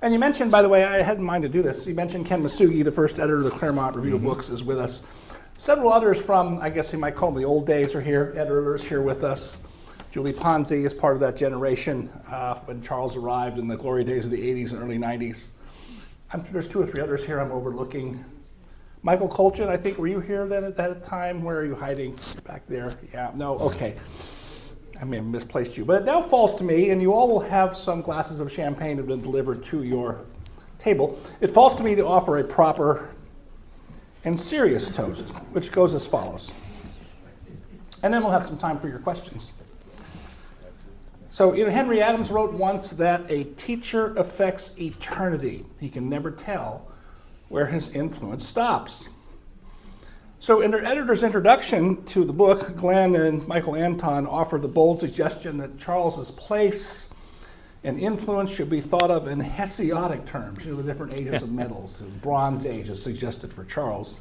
And you mentioned, by the way, I had in mind to do this, you mentioned Ken Masugi, the first editor of the Claremont Review of Books, is with us. Several others from, I guess you might call them the old days, are here, editors here with us. Julie Ponzi is part of that generation when Charles arrived in the glory days of the 80s and early 90s. There's 2 or 3 others here I'm overlooking. Michael Colchin, I think, were you here then at that time? Where are you hiding? Back there? Yeah, no, okay. I may have misplaced you. But it now falls to me, and you all will have some glasses of champagne that have been delivered to your table. It falls to me to offer a proper and serious toast, which goes as follows. And then we'll have some time for your questions. So, Henry Adams wrote once that a teacher affects eternity. He can never tell where his influence stops. So in their editor's introduction to the book, Glenn and Michael Anton offer the bold suggestion that Charles's place and influence should be thought of in Hesiodic terms, the different ages of metals. The Bronze Age is suggested for Charles.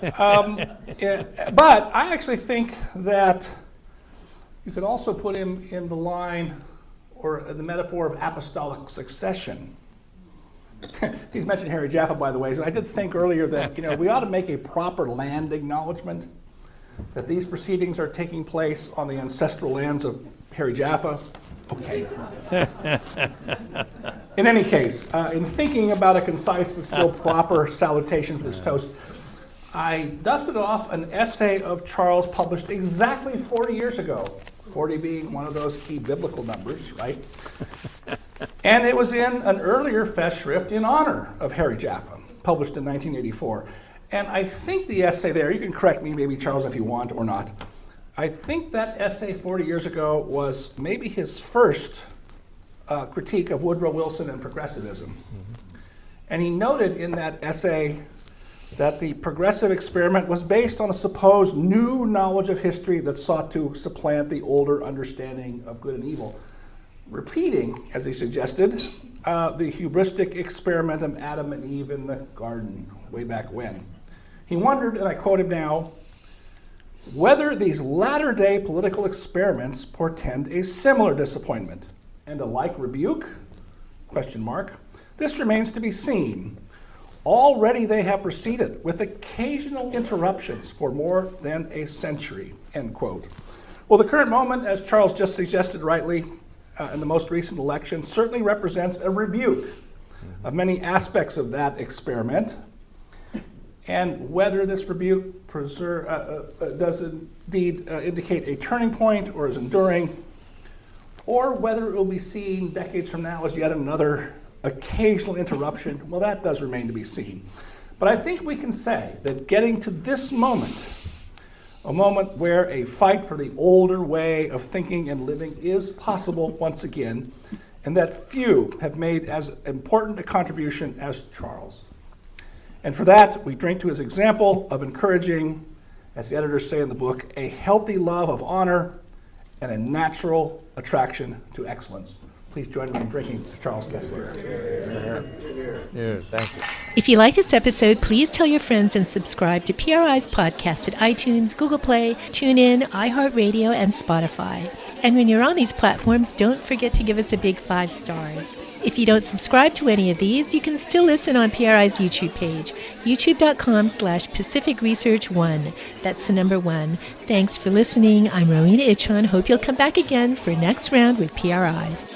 But I actually think that you could also put him in the line or the metaphor of apostolic succession. He's mentioned Harry Jaffa, by the way. So I did think earlier that we ought to make a proper land acknowledgement that these proceedings are taking place on the ancestral lands of Harry Jaffa. Okay. In any case, in thinking about a concise but still proper salutation for this toast, I dusted off an essay of Charles published exactly 40 years ago, 40 being one of those key biblical numbers, right? And it was in an earlier Festschrift in honor of Harry Jaffa, published in 1984. And I think the essay there, you can correct me maybe, Charles, if you want or not, I think that essay 40 years ago was maybe his first critique of Woodrow Wilson and progressivism. Mm-hmm. And he noted in that essay that the progressive experiment was based on a supposed new knowledge of history that sought to supplant the older understanding of good and evil, repeating, as he suggested, the hubristic experiment of Adam and Eve in the garden way back when. He wondered, and I quote him now, whether these latter-day political experiments portend a similar disappointment and a like rebuke? ? This remains to be seen. Already they have proceeded with occasional interruptions for more than a century, end quote. Well, the current moment, as Charles just suggested rightly, in the most recent election, certainly represents a rebuke of many aspects of that experiment. And whether this rebuke does indeed indicate a turning point or is enduring, or whether it will be seen decades from now as yet another occasional interruption, well, that does remain to be seen. But I think we can say that getting to this moment, a moment where a fight for the older way of thinking and living is possible once again, and that few have made as important a contribution as Charles. And for that, we drink to his example of encouraging as the editors say in the book, a healthy love of honor and a natural attraction to excellence. Please join me in drinking to Charles Kesler. Yeah, thank you. If you like this episode, please tell your friends and subscribe to PRI's podcast at iTunes, Google Play, TuneIn, iHeartRadio, and Spotify. And when you're on these platforms, don't forget to give us a big 5 stars. If you don't subscribe to any of these, you can still listen on PRI's YouTube page, youtube.com/Pacific Research 1. That's the number 1. Thanks for listening. I'm Rowena Ichon. Hope you'll come back again for next round with PRI.